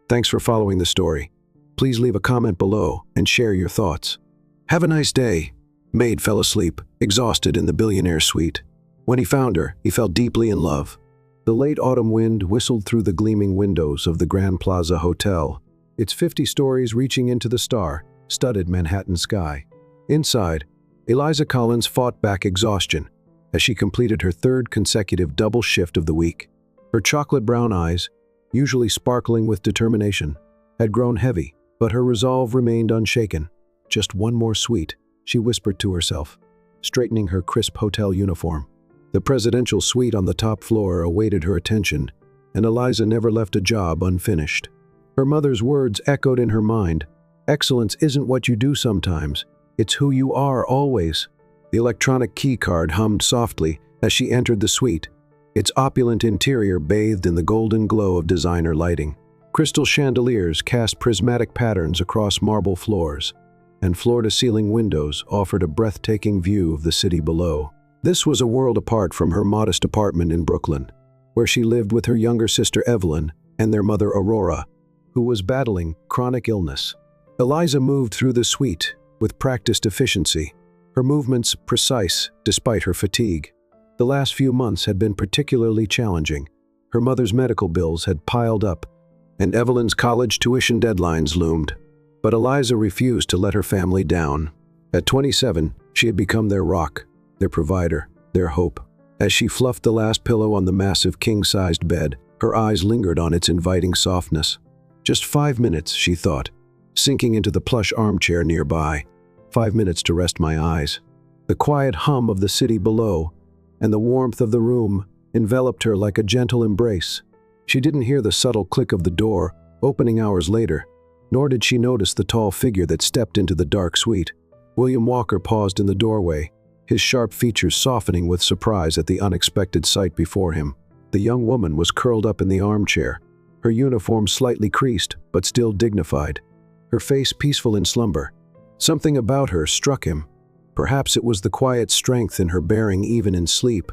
Thanks for following the story. Please leave a comment below and share your thoughts. Have a nice day. Maid fell asleep, exhausted in the Billionaire suite. When he found her, he fell deeply in love. The late autumn wind whistled through the gleaming windows of the Grand Plaza Hotel, its 50 stories reaching into the star-studded Manhattan sky. Inside, Eliza Collins fought back exhaustion as she completed her third consecutive double shift of the week. Her chocolate-brown eyes, usually sparkling with determination, had grown heavy, but her resolve remained unshaken. Just one more suite, she whispered to herself, straightening her crisp hotel uniform. The presidential suite on the top floor awaited her attention, and Eliza never left a job unfinished. Her mother's words echoed in her mind. Excellence isn't what you do sometimes, it's who you are always. The electronic key card hummed softly as she entered the suite, its opulent interior bathed in the golden glow of designer lighting. Crystal chandeliers cast prismatic patterns across marble floors, and floor-to-ceiling windows offered a breathtaking view of the city below. This was a world apart from her modest apartment in Brooklyn, where she lived with her younger sister Evelyn and their mother Aurora, who was battling chronic illness. Eliza moved through the suite with practiced efficiency, her movements precise despite her fatigue. The last few months had been particularly challenging. Her mother's medical bills had piled up, and Evelyn's college tuition deadlines loomed. But Eliza refused to let her family down. At 27, she had become their rock, their provider, their hope. As she fluffed the last pillow on the massive king-sized bed, her eyes lingered on its inviting softness. Just 5 minutes, she thought, sinking into the plush armchair nearby. 5 minutes to rest my eyes. The quiet hum of the city below and the warmth of the room enveloped her like a gentle embrace. She didn't hear the subtle click of the door opening hours later, nor did she notice the tall figure that stepped into the dark suite. William Walker paused in the doorway, his sharp features softening with surprise at the unexpected sight before him. The young woman was curled up in the armchair, her uniform slightly creased but still dignified, her face peaceful in slumber. Something about her struck him. Perhaps it was the quiet strength in her bearing even in sleep,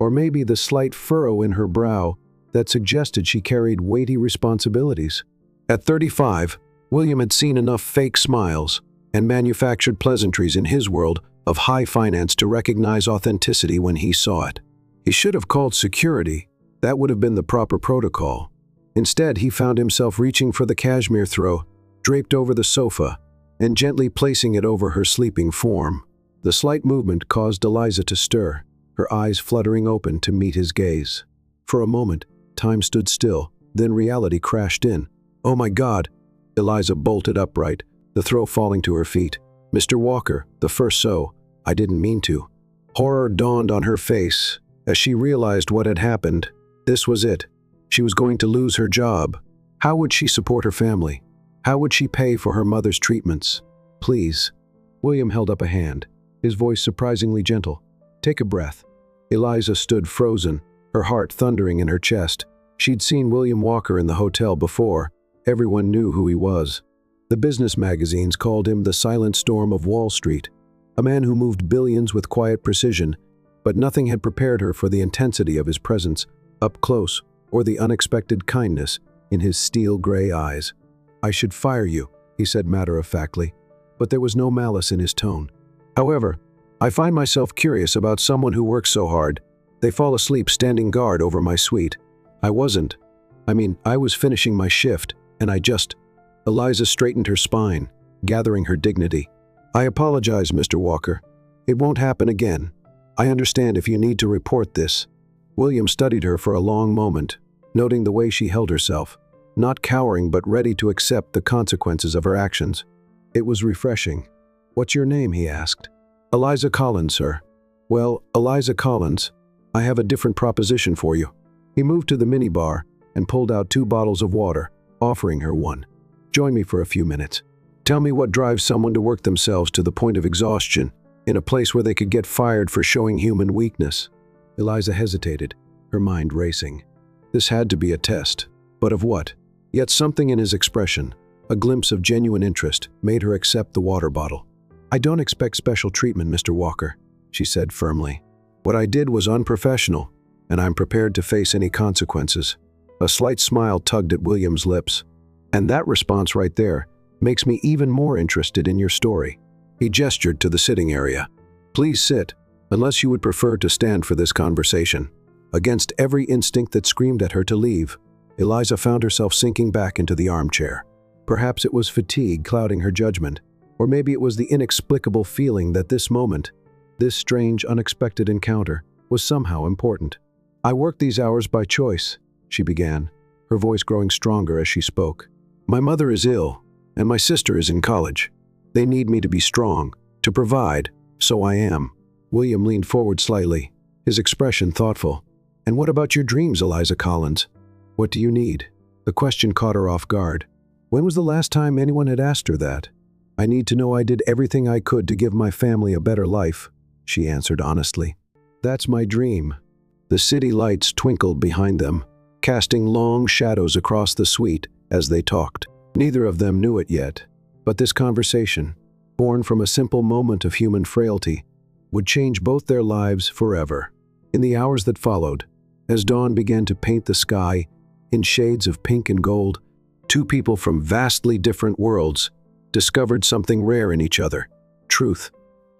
or maybe the slight furrow in her brow that suggested she carried weighty responsibilities. At 35, William had seen enough fake smiles and manufactured pleasantries in his world of high finance to recognize authenticity when he saw it. He should have called security. That would have been the proper protocol. Instead, he found himself reaching for the cashmere throw, draped over the sofa, and gently placing it over her sleeping form. The slight movement caused Eliza to stir, her eyes fluttering open to meet his gaze. For a moment, time stood still, then reality crashed in. "Oh my God!" Eliza bolted upright, the throw falling to her feet. "Mr. Walker, the first so. I didn't mean to." Horror dawned on her face as she realized what had happened. This was it. She was going to lose her job. How would she support her family? How would she pay for her mother's treatments? "Please." William held up a hand, his voice surprisingly gentle. "Take a breath." Eliza stood frozen, her heart thundering in her chest. She'd seen William Walker in the hotel before. Everyone knew who he was. The business magazines called him the silent storm of Wall Street, a man who moved billions with quiet precision, but nothing had prepared her for the intensity of his presence, up close, or the unexpected kindness in his steel-gray eyes. "I should fire you," he said matter-of-factly, but there was no malice in his tone. "However, I find myself curious about someone who works so hard. They fall asleep standing guard over my suite. I wasn't. I was finishing my shift, and I just..." Eliza straightened her spine, gathering her dignity. "I apologize, Mr. Walker. It won't happen again. I understand if you need to report this." William studied her for a long moment, noting the way she held herself, not cowering but ready to accept the consequences of her actions. It was refreshing. "What's your name?" he asked. "Eliza Collins, sir." "Well, Eliza Collins, I have a different proposition for you." He moved to the minibar and pulled out 2 bottles of water, offering her one. "Join me for a few minutes. Tell me what drives someone to work themselves to the point of exhaustion, in a place where they could get fired for showing human weakness." Eliza hesitated, her mind racing. This had to be a test, but of what? Yet something in his expression, a glimpse of genuine interest, made her accept the water bottle. "I don't expect special treatment, Mr. Walker," she said firmly. "What I did was unprofessional, and I'm prepared to face any consequences." A slight smile tugged at William's lips. And that response right there makes me even more interested in your story." He gestured to the sitting area. "Please sit, unless you would prefer to stand for this conversation." Against every instinct that screamed at her to leave, Eliza found herself sinking back into the armchair. Perhaps it was fatigue clouding her judgment, or maybe it was the inexplicable feeling that this moment, this strange, unexpected encounter, was somehow important. "I work these hours by choice," she began, her voice growing stronger as she spoke. "My mother is ill, and my sister is in college. They need me to be strong, to provide, so I am." William leaned forward slightly, his expression thoughtful. "And what about your dreams, Eliza Collins? What do you need?" The question caught her off guard. When was the last time anyone had asked her that? "I need to know I did everything I could to give my family a better life," she answered honestly. "That's my dream." The city lights twinkled behind them, casting long shadows across the suite as they talked. Neither of them knew it yet, but this conversation, born from a simple moment of human frailty, would change both their lives forever. In the hours that followed, as dawn began to paint the sky in shades of pink and gold, two people from vastly different worlds discovered something rare in each other: truth.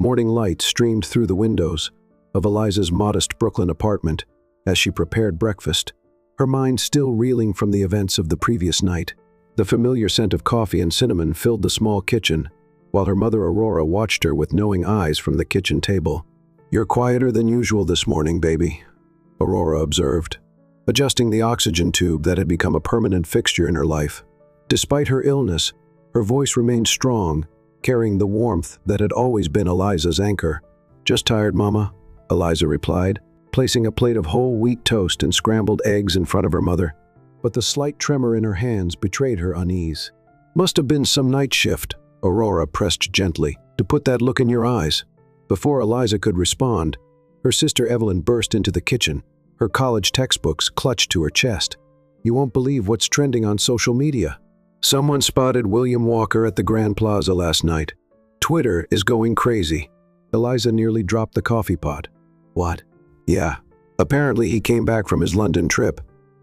Morning light streamed through the windows of Eliza's modest Brooklyn apartment as she prepared breakfast, her mind still reeling from the events of the previous night. The familiar scent of coffee and cinnamon filled the small kitchen, while her mother Aurora watched her with knowing eyes from the kitchen table. "You're quieter than usual this morning, baby," Aurora observed, adjusting the oxygen tube that had become a permanent fixture in her life. Despite her illness, her voice remained strong, carrying the warmth that had always been Eliza's anchor. "Just tired, Mama," Eliza replied, placing a plate of whole wheat toast and scrambled eggs in front of her mother. But the slight tremor in her hands betrayed her unease. "Must have been some night shift," Aurora pressed gently, "to put that look in your eyes." Before Eliza could respond, her sister Evelyn burst into the kitchen, her college textbooks clutched to her chest. "You won't believe what's trending on social media. Someone spotted William Walker at the Grand Plaza last night. Twitter is going crazy." Eliza nearly dropped the coffee pot. "What?" "Yeah. Apparently he came back from his London trip."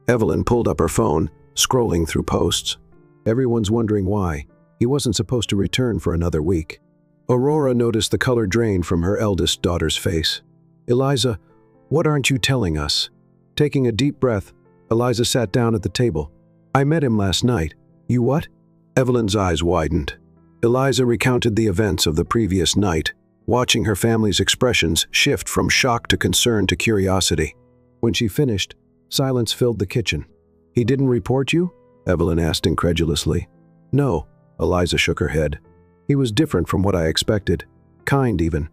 Evelyn pulled up her phone, scrolling through posts. "Everyone's wondering why. He wasn't supposed to return for another week." Aurora noticed the color drain from her eldest daughter's face. "Eliza, what aren't you telling us?" Taking a deep breath, Eliza sat down at the table. "I met him last night." "You what?" Evelyn's eyes widened. Eliza recounted the events of the previous night, watching her family's expressions shift from shock to concern to curiosity. When she finished, silence filled the kitchen. "He didn't report you?" Evelyn asked incredulously. "No," Eliza shook her head. "He was different from what I expected. Kind, even."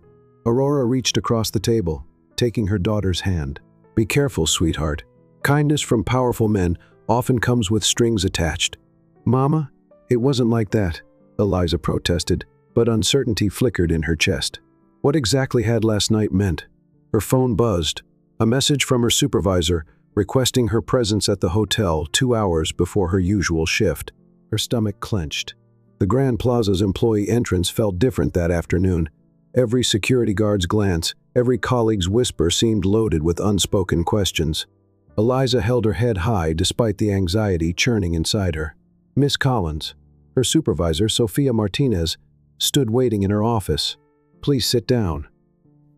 Aurora reached across the table, taking her daughter's hand. "Be careful, sweetheart. Kindness from powerful men often comes with strings attached." "Mama, it wasn't like that," Eliza protested, but uncertainty flickered in her chest. What exactly had last night meant? Her phone buzzed, a message from her supervisor requesting her presence at the hotel 2 hours before her usual shift. Her stomach clenched. The Grand Plaza's employee entrance felt different that afternoon. Every security guard's glance, every colleague's whisper seemed loaded with unspoken questions. Eliza held her head high despite the anxiety churning inside her. Miss Collins, her supervisor, Sophia Martinez, stood waiting in her office. "Please sit down."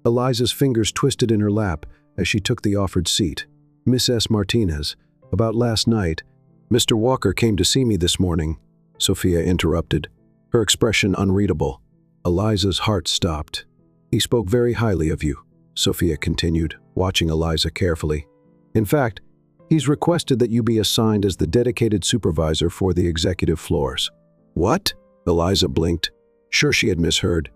Eliza's fingers twisted in her lap as she took the offered seat. "Miss S. Martinez, about last night, Mr. Walker came to see me this morning," Sophia interrupted, her expression unreadable. Eliza's heart stopped. "He spoke very highly of you," Sophia continued, watching Eliza carefully. "In fact, he's requested that you be assigned as the dedicated supervisor for the executive floors." "What?" Eliza blinked. Sure, she had misheard.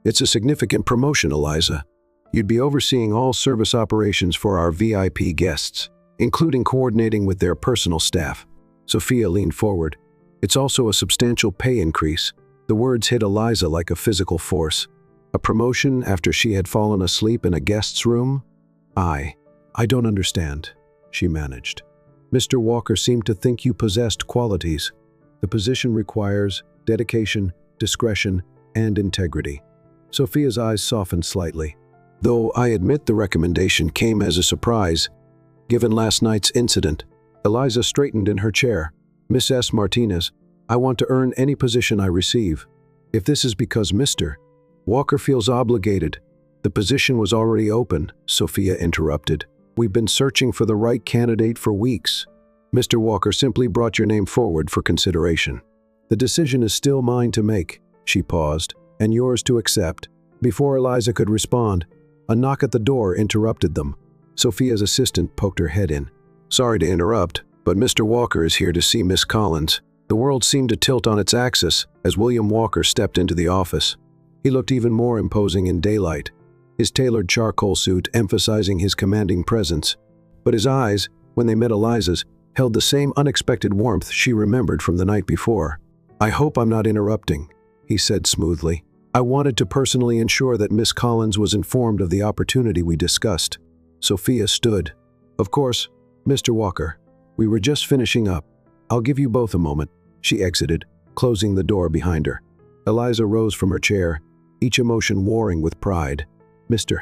"It's a significant promotion, Eliza. You'd be overseeing all service operations for our VIP guests, including coordinating with their personal staff." Sophia leaned forward. "It's also a substantial pay increase." The words hit Eliza like a physical force. A promotion after she had fallen asleep in a guest's room? I don't understand," she managed. "Mr. Walker seemed to think you possessed qualities. The position requires dedication, discretion, and integrity." Sophia's eyes softened slightly. "Though I admit the recommendation came as a surprise, given last night's incident." Eliza straightened in her chair. "Miss S. Martinez, I want to earn any position I receive. If this is because Mr. Walker feels obligated, the position was already open, Sophia interrupted. We've been searching for the right candidate for weeks. Mr. Walker simply brought your name forward for consideration. The decision is still mine to make, she paused, and yours to accept. Before Eliza could respond, a knock at the door interrupted them. Sophia's assistant poked her head in. Sorry to interrupt, but Mr. Walker is here to see Miss Collins. The world seemed to tilt on its axis as William Walker stepped into the office. He looked even more imposing in daylight, his tailored charcoal suit emphasizing his commanding presence. But his eyes, when they met Eliza's, held the same unexpected warmth she remembered from the night before. I hope I'm not interrupting, he said smoothly. I wanted to personally ensure that Miss Collins was informed of the opportunity we discussed. Sophia stood. Of course, Mr. Walker. We were just finishing up. I'll give you both a moment. She exited, closing the door behind her. Eliza rose from her chair, each emotion warring with pride. Mr.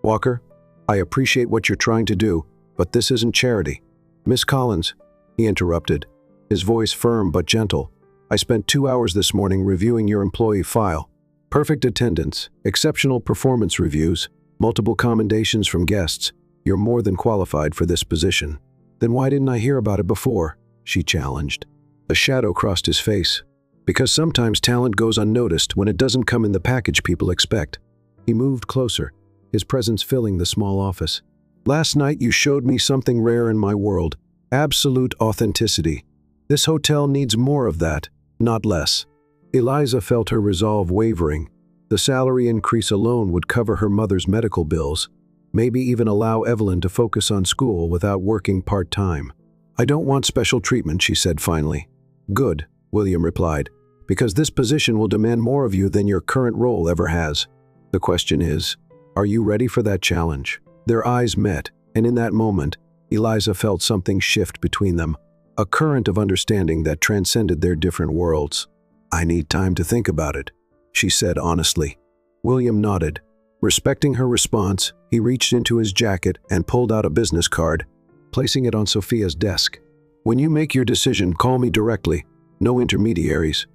Walker, I appreciate what you're trying to do, but this isn't charity. Miss Collins, he interrupted, his voice firm but gentle. I spent 2 hours this morning reviewing your employee file. Perfect attendance, exceptional performance reviews, multiple commendations from guests. You're more than qualified for this position. Then why didn't I hear about it before? She challenged. A shadow crossed his face. Because sometimes talent goes unnoticed when it doesn't come in the package people expect. He moved closer, his presence filling the small office. Last night you showed me something rare in my world. Absolute authenticity. This hotel needs more of that, not less. Eliza felt her resolve wavering. The salary increase alone would cover her mother's medical bills, maybe even allow Evelyn to focus on school without working part-time. I don't want special treatment, she said finally. Good, William replied, because this position will demand more of you than your current role ever has. The question is, are you ready for that challenge? Their eyes met, and in that moment, Eliza felt something shift between them, a current of understanding that transcended their different worlds. I need time to think about it, she said honestly. William nodded. Respecting her response, he reached into his jacket and pulled out a business card, placing it on Sophia's desk. When you make your decision, call me directly. No intermediaries.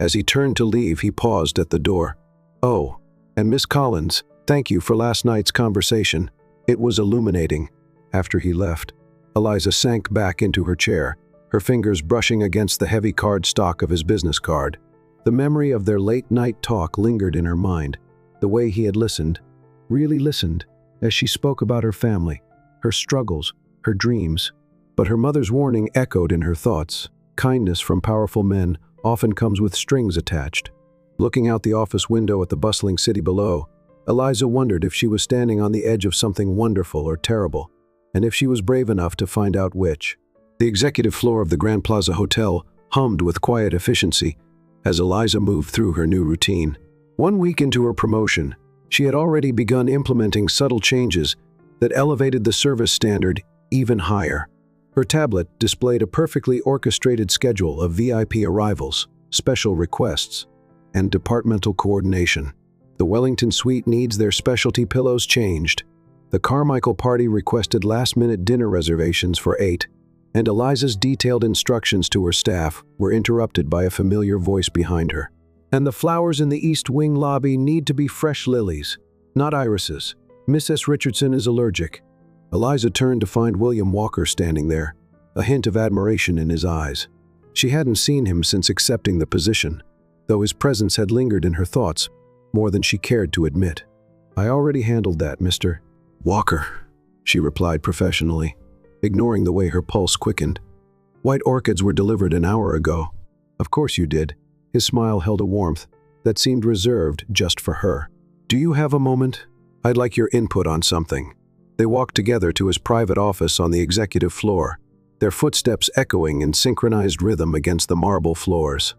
As he turned to leave, he paused at the door. Oh, and Miss Collins, thank you for last night's conversation. It was illuminating. After he left, Eliza sank back into her chair, her fingers brushing against the heavy cardstock of his business card. The memory of their late-night talk lingered in her mind, the way he had listened, really listened, as she spoke about her family, her struggles, her dreams. But her mother's warning echoed in her thoughts. Kindness from powerful men often comes with strings attached. Looking out the office window at the bustling city below, Eliza wondered if she was standing on the edge of something wonderful or terrible, and if she was brave enough to find out which. The executive floor of the Grand Plaza Hotel hummed with quiet efficiency as Eliza moved through her new routine. 1 week into her promotion, she had already begun implementing subtle changes that elevated the service standard even higher. Her tablet displayed a perfectly orchestrated schedule of VIP arrivals, special requests, and departmental coordination. The Wellington suite needs their specialty pillows changed. The Carmichael party requested last-minute dinner reservations for 8, and Eliza's detailed instructions to her staff were interrupted by a familiar voice behind her. And the flowers in the East Wing lobby need to be fresh lilies, not irises. Mrs. Richardson is allergic. Eliza turned to find William Walker standing there, a hint of admiration in his eyes. She hadn't seen him since accepting the position, though his presence had lingered in her thoughts more than she cared to admit. I already handled that, Mr. Walker, she replied professionally, ignoring the way her pulse quickened. White orchids were delivered an hour ago. Of course you did. His smile held a warmth that seemed reserved just for her. Do you have a moment? I'd like your input on something. They walked together to his private office on the executive floor, their footsteps echoing in synchronized rhythm against the marble floors.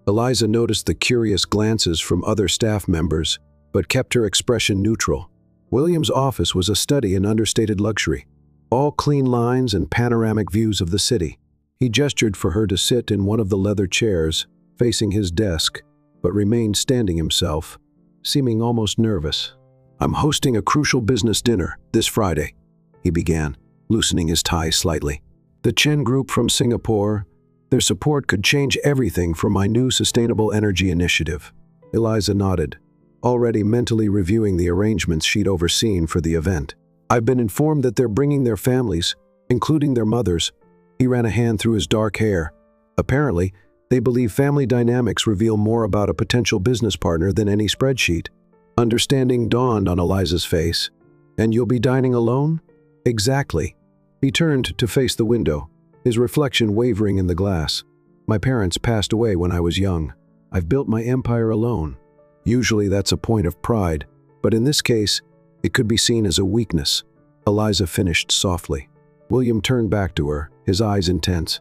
Eliza noticed the curious glances from other staff members, but kept her expression neutral. William's office was a study in understated luxury, all clean lines and panoramic views of the city. He gestured for her to sit in one of the leather chairs, facing his desk, but remained standing himself, seeming almost nervous. I'm hosting a crucial business dinner this Friday, he began, loosening his tie slightly. The Chen Group from Singapore, Their support could change everything for my new sustainable energy initiative. Eliza nodded, already mentally reviewing the arrangements she'd overseen for the event. I've been informed that they're bringing their families, including their mothers. He ran a hand through his dark hair. Apparently, they believe family dynamics reveal more about a potential business partner than any spreadsheet. Understanding dawned on Eliza's face. And you'll be dining alone? Exactly. He turned to face the window, his reflection wavering in the glass. My parents passed away when I was young. I've built my empire alone. Usually that's a point of pride, but in this case, it could be seen as a weakness. Eliza finished softly. William turned back to her, his eyes intense.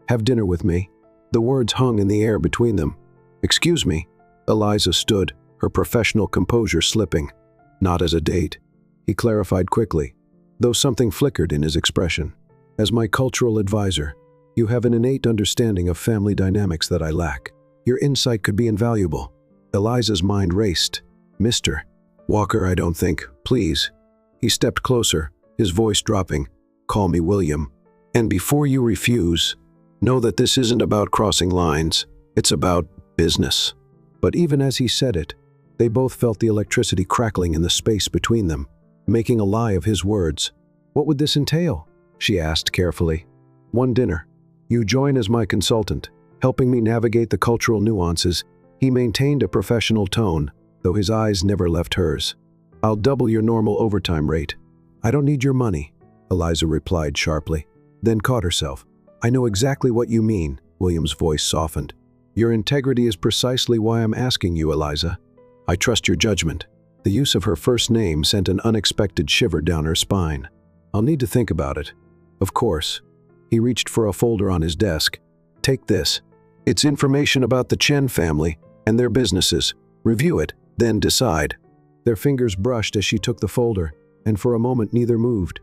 Have dinner with me. The words hung in the air between them. Excuse me. Eliza stood, her professional composure slipping. Not as a date. He clarified quickly, though something flickered in his expression. As my cultural advisor, you have an innate understanding of family dynamics that I lack. Your insight could be invaluable. Eliza's mind raced. Mr. Walker, I don't think. Please. He stepped closer, his voice dropping. Call me William. And before you refuse, know that this isn't about crossing lines. It's about business. But even as he said it, they both felt the electricity crackling in the space between them, making a lie of his words. What would this entail? She asked carefully. One dinner. You join as my consultant, helping me navigate the cultural nuances. He maintained a professional tone, though his eyes never left hers. I'll double your normal overtime rate. I don't need your money, Eliza replied sharply, then caught herself. I know exactly what you mean, William's voice softened. Your integrity is precisely why I'm asking you, Eliza. I trust your judgment. The use of her first name sent an unexpected shiver down her spine. I'll need to think about it. Of course. He reached for a folder on his desk. Take this. It's information about the Chen family and their businesses. Review it, then decide. Their fingers brushed as she took the folder, and for a moment neither moved.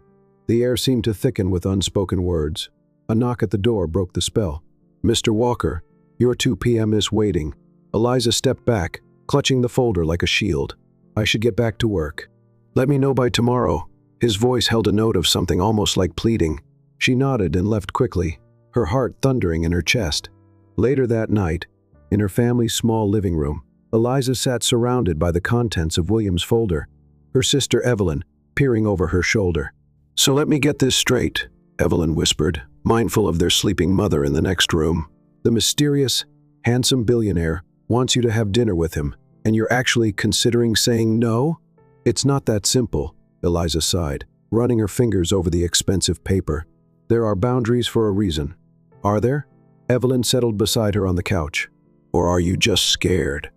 The air seemed to thicken with unspoken words. A knock at the door broke the spell. Mr. Walker, your 2 p.m. is waiting. Eliza stepped back, clutching the folder like a shield. I should get back to work. Let me know by tomorrow. His voice held a note of something almost like pleading. She nodded and left quickly, her heart thundering in her chest. Later that night, in her family's small living room, Eliza sat surrounded by the contents of William's folder, her sister Evelyn peering over her shoulder. So let me get this straight, Evelyn whispered, mindful of their sleeping mother in the next room. The mysterious, handsome billionaire wants you to have dinner with him, and you're actually considering saying no? It's not that simple, Eliza sighed, running her fingers over the expensive paper. There are boundaries for a reason. Are there? Evelyn settled beside her on the couch. Or are you just scared?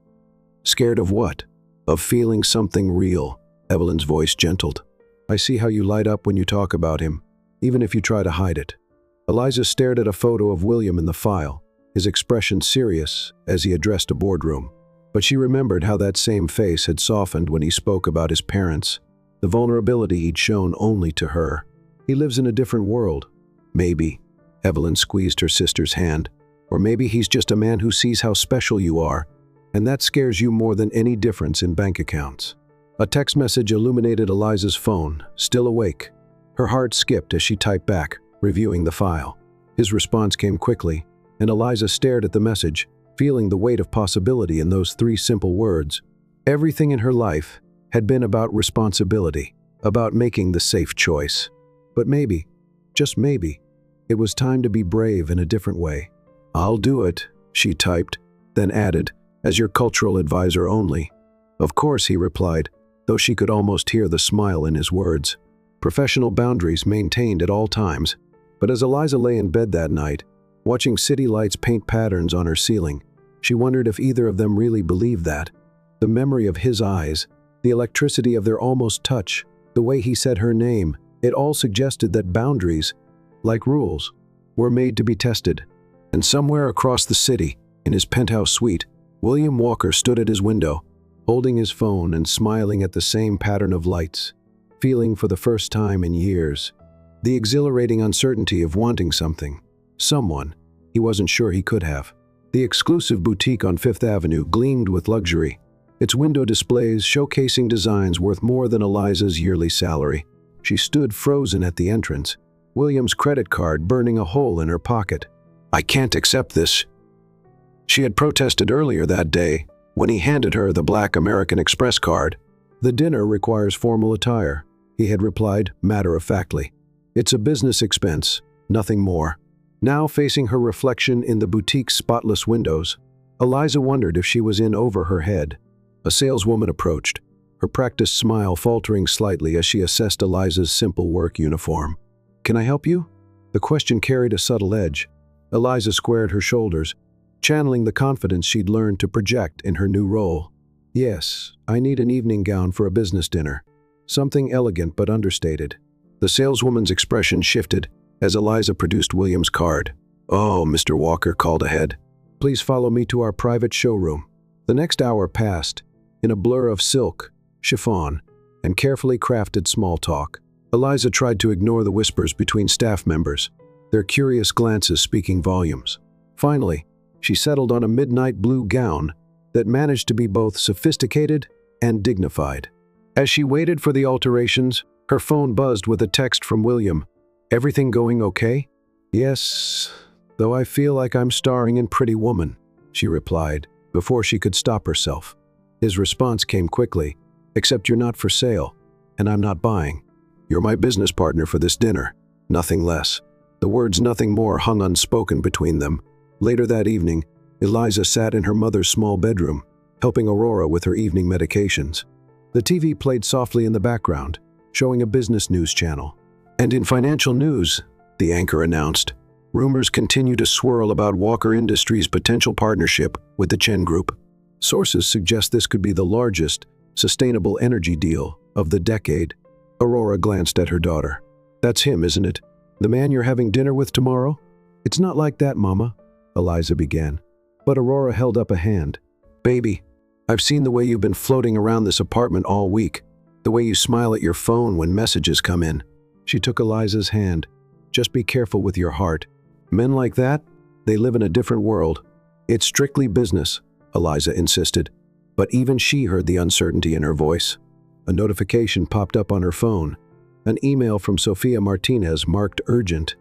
Scared of what? Of feeling something real, Evelyn's voice gentled. I see how you light up when you talk about him, even if you try to hide it. Eliza stared at a photo of William in the file, his expression serious as he addressed a boardroom. But she remembered how that same face had softened when he spoke about his parents, the vulnerability he'd shown only to her. He lives in a different world. Maybe. Evelyn squeezed her sister's hand. Or maybe he's just a man who sees how special you are, and that scares you more than any difference in bank accounts. A text message illuminated Eliza's phone, still awake. Her heart skipped as she typed back, reviewing the file. His response came quickly, and Eliza stared at the message, feeling the weight of possibility in those 3 simple words. Everything in her life had been about responsibility, about making the safe choice. But maybe, just maybe, it was time to be brave in a different way. I'll do it, she typed, then added, as your cultural advisor only. Of course, he replied, though she could almost hear the smile in his words. Professional boundaries maintained at all times. But as Eliza lay in bed that night, watching city lights paint patterns on her ceiling, she wondered if either of them really believed that. The memory of his eyes, the electricity of their almost touch, the way he said her name, it all suggested that boundaries, like rules, were made to be tested. And somewhere across the city, in his penthouse suite, William Walker stood at his window, holding his phone and smiling at the same pattern of lights, feeling for the first time in years the exhilarating uncertainty of wanting something, someone he wasn't sure he could have. The exclusive boutique on Fifth Avenue gleamed with luxury, its window displays showcasing designs worth more than Eliza's yearly salary. She stood frozen at the entrance, William's credit card burning a hole in her pocket. I can't accept this. She had protested earlier that day when he handed her the black American Express card. The dinner requires formal attire, he had replied matter-of-factly. It's a business expense, nothing more. Now facing her reflection in the boutique's spotless windows, Eliza wondered if she was in over her head. A saleswoman approached, her practiced smile faltering slightly as she assessed Eliza's simple work uniform. Can I help you? The question carried a subtle edge. Eliza squared her shoulders, channeling the confidence she'd learned to project in her new role. Yes, I need an evening gown for a business dinner. Something elegant but understated. The saleswoman's expression shifted as Eliza produced William's card. Oh, Mr. Walker called ahead. Please follow me to our private showroom. The next hour passed in a blur of silk, chiffon, and carefully crafted small talk. Eliza tried to ignore the whispers between staff members, their curious glances speaking volumes. Finally, she settled on a midnight blue gown that managed to be both sophisticated and dignified. As she waited for the alterations, her phone buzzed with a text from William. Everything going okay? Yes, though I feel like I'm starring in Pretty Woman, she replied, before she could stop herself. His response came quickly. Except you're not for sale, and I'm not buying. You're my business partner for this dinner, nothing less. The words nothing more hung unspoken between them. Later that evening, Eliza sat in her mother's small bedroom, helping Aurora with her evening medications. The TV played softly in the background, showing a business news channel. And in financial news, the anchor announced, rumors continue to swirl about Walker Industries' potential partnership with the Chen Group. Sources suggest this could be the largest sustainable energy deal of the decade. Aurora glanced at her daughter. That's him, isn't it? The man you're having dinner with tomorrow? It's not like that, Mama, Eliza began. But Aurora held up a hand. Baby, I've seen the way you've been floating around this apartment all week, the way you smile at your phone when messages come in. She took Eliza's hand. Just be careful with your heart. Men like that, they live in a different world. It's strictly business, Eliza insisted. But even she heard the uncertainty in her voice. A notification popped up on her phone. An email from Sofia Martinez marked urgent.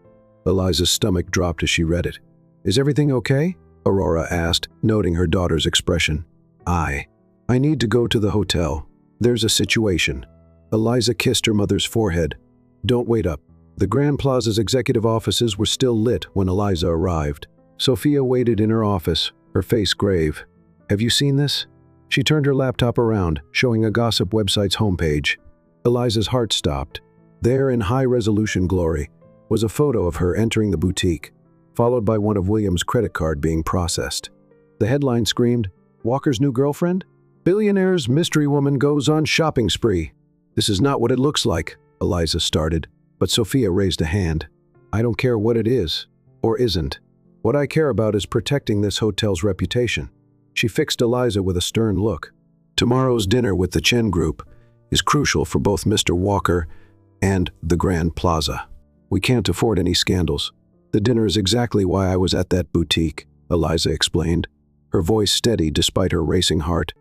Eliza's stomach dropped as she read it. Is everything okay? Aurora asked, noting her daughter's expression. I need to go to the hotel. There's a situation. Eliza kissed her mother's forehead. Don't wait up. The Grand Plaza's executive offices were still lit when Eliza arrived. Sophia waited in her office, her face grave. Have you seen this? She turned her laptop around, showing a gossip website's homepage. Eliza's heart stopped. There, in high-resolution glory, was a photo of her entering the boutique, followed by one of William's credit card being processed. The headline screamed, Walker's new girlfriend? Billionaire's mystery woman goes on shopping spree. This is not what it looks like, Eliza started, but Sophia raised a hand. I don't care what it is, or isn't. What I care about is protecting this hotel's reputation. She fixed Eliza with a stern look. Tomorrow's dinner with the Chen Group is crucial for both Mr. Walker and the Grand Plaza. We can't afford any scandals. The dinner is exactly why I was at that boutique, Eliza explained, her voice steady despite her racing heart.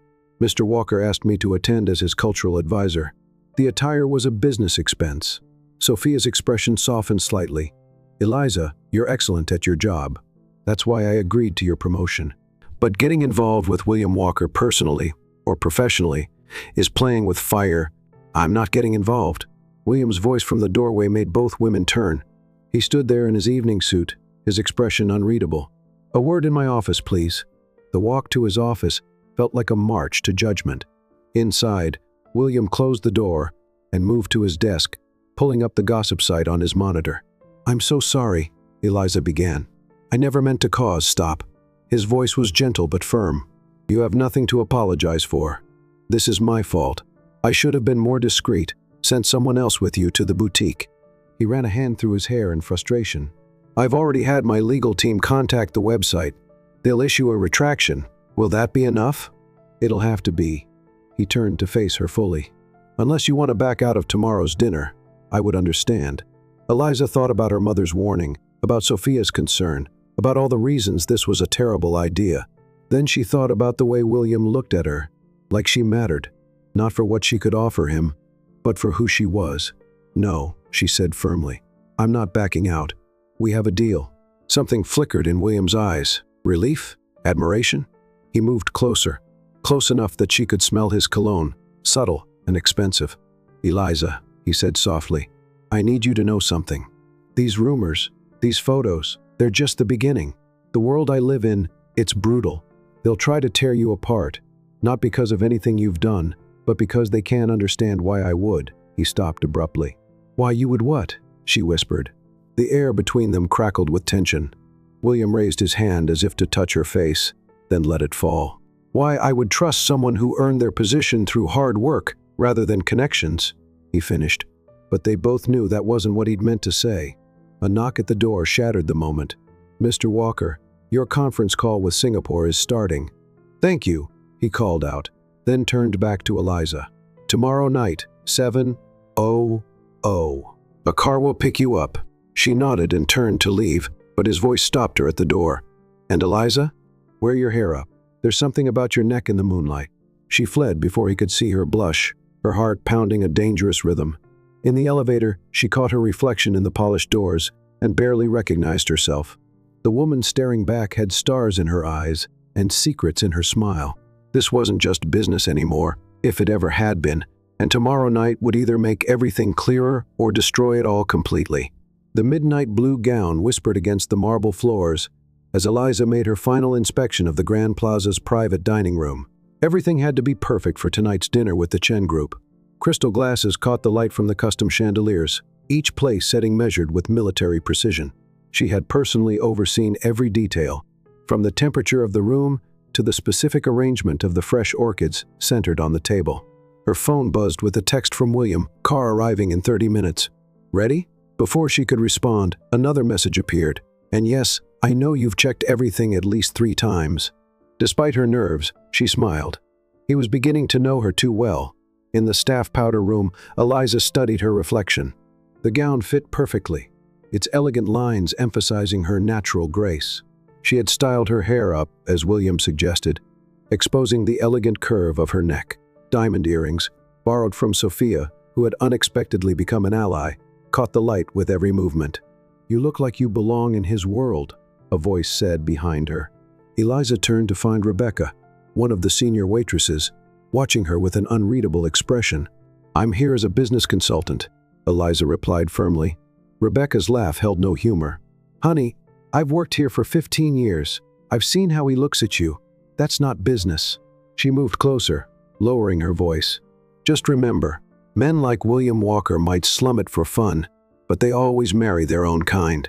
Mr. Walker asked me to attend as his cultural advisor. The attire was a business expense. Sophia's expression softened slightly. Eliza, you're excellent at your job. That's why I agreed to your promotion. But getting involved with William Walker personally, or professionally, is playing with fire. I'm not getting involved. William's voice from the doorway made both women turn. He stood there in his evening suit, his expression unreadable. A word in my office, please. The walk to his office felt like a march to judgment. Inside, William closed the door and moved to his desk, pulling up the gossip site on his monitor. I'm so sorry, Eliza began. I never meant to cause stop. His voice was gentle but firm. You have nothing to apologize for. This is my fault. I should have been more discreet, sent someone else with you to the boutique. He ran a hand through his hair in frustration. I've already had my legal team contact the website. They'll issue a retraction. Will that be enough? It'll have to be. He turned to face her fully. Unless you want to back out of tomorrow's dinner, I would understand. Eliza thought about her mother's warning, about Sophia's concern, about all the reasons this was a terrible idea. Then she thought about the way William looked at her, like she mattered, not for what she could offer him, but for who she was. No, she said firmly. I'm not backing out. We have a deal. Something flickered in William's eyes. Relief? Admiration? He moved closer, close enough that she could smell his cologne, subtle and expensive. "Eliza," he said softly, "I need you to know something. These rumors, these photos, they're just the beginning. The world I live in, it's brutal. They'll try to tear you apart, not because of anything you've done, but because they can't understand why I would." He stopped abruptly. "Why you would what?" she whispered. The air between them crackled with tension. William raised his hand as if to touch her face, then let it fall. "Why I would trust someone who earned their position through hard work rather than connections," he finished. But they both knew that wasn't what he'd meant to say. A knock at the door shattered the moment. "Mr. Walker, your conference call with Singapore is starting." "Thank you," he called out, then turned back to Eliza. "Tomorrow night, 7:00. A car will pick you up." She nodded and turned to leave, but his voice stopped her at the door. "And Eliza, wear your hair up. There's something about your neck in the moonlight." She fled before he could see her blush, her heart pounding a dangerous rhythm. In the elevator, she caught her reflection in the polished doors and barely recognized herself. The woman staring back had stars in her eyes and secrets in her smile. This wasn't just business anymore, if it ever had been, and tomorrow night would either make everything clearer or destroy it all completely. The midnight blue gown whispered against the marble floors as Eliza made her final inspection of the Grand Plaza's private dining room. Everything had to be perfect for tonight's dinner with the Chen group. Crystal glasses caught the light from the custom chandeliers, each place setting measured with military precision. She had personally overseen every detail, from the temperature of the room to the specific arrangement of the fresh orchids centered on the table. Her phone buzzed with a text from William, "Car arriving in 30 minutes. Ready?" Before she could respond, another message appeared. "And yes, I know you've checked everything at least 3 times." Despite her nerves, she smiled. He was beginning to know her too well. In the staff powder room, Eliza studied her reflection. The gown fit perfectly, its elegant lines emphasizing her natural grace. She had styled her hair up, as William suggested, exposing the elegant curve of her neck. Diamond earrings, borrowed from Sophia, who had unexpectedly become an ally, caught the light with every movement. "You look like you belong in his world," a voice said behind her. Eliza turned to find Rebecca, one of the senior waitresses, watching her with an unreadable expression. "I'm here as a business consultant," Eliza replied firmly. Rebecca's laugh held no humor. "Honey, I've worked here for 15 years. I've seen how he looks at you. That's not business." She moved closer, lowering her voice. "Just remember, men like William Walker might slum it for fun, but they always marry their own kind."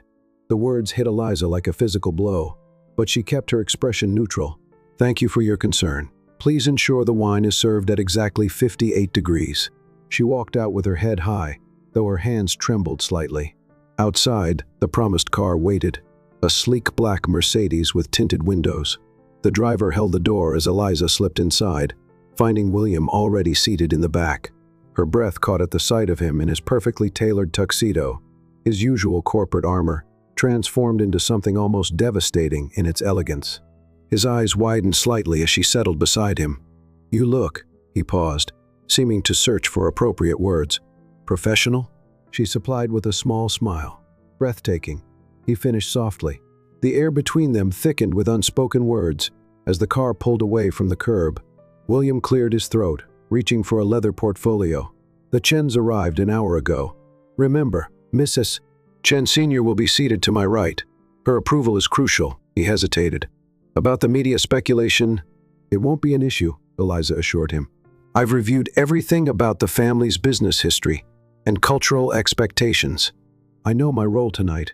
The words hit Eliza like a physical blow, but she kept her expression neutral. "Thank you for your concern. Please ensure the wine is served at exactly 58 degrees. She walked out with her head high, though her hands trembled slightly. Outside, the promised car waited, a sleek black Mercedes with tinted windows. The driver held the door as Eliza slipped inside, finding William already seated in the back. Her breath caught at the sight of him in his perfectly tailored tuxedo, his usual corporate armor, transformed into something almost devastating in its elegance. His eyes widened slightly as she settled beside him. "You look," he paused, seeming to search for appropriate words. "Professional?" she supplied with a small smile. "Breathtaking," he finished softly. The air between them thickened with unspoken words as the car pulled away from the curb. William cleared his throat, reaching for a leather portfolio. "The Chens arrived an hour ago. Remember, Mrs. Chen Sr. will be seated to my right. Her approval is crucial." He hesitated. "About the media speculation, it won't be an issue," Eliza assured him. "I've reviewed everything about the family's business history and cultural expectations. I know my role tonight."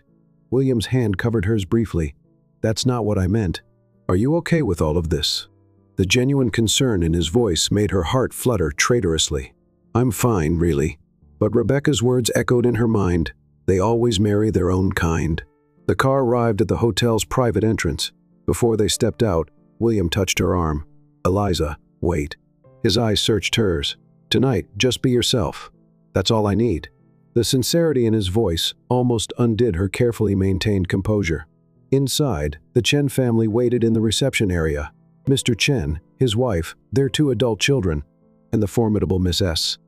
William's hand covered hers briefly. "That's not what I meant. Are you okay with all of this?" The genuine concern in his voice made her heart flutter traitorously. "I'm fine, really." But Rebecca's words echoed in her mind. They always marry their own kind. The car arrived at the hotel's private entrance. Before they stepped out, William touched her arm. "Eliza, wait." His eyes searched hers. "Tonight, just be yourself. That's all I need." The sincerity in his voice almost undid her carefully maintained composure. Inside, the Chen family waited in the reception area. Mr. Chen, his wife, their 2 adult children, and the formidable Miss S.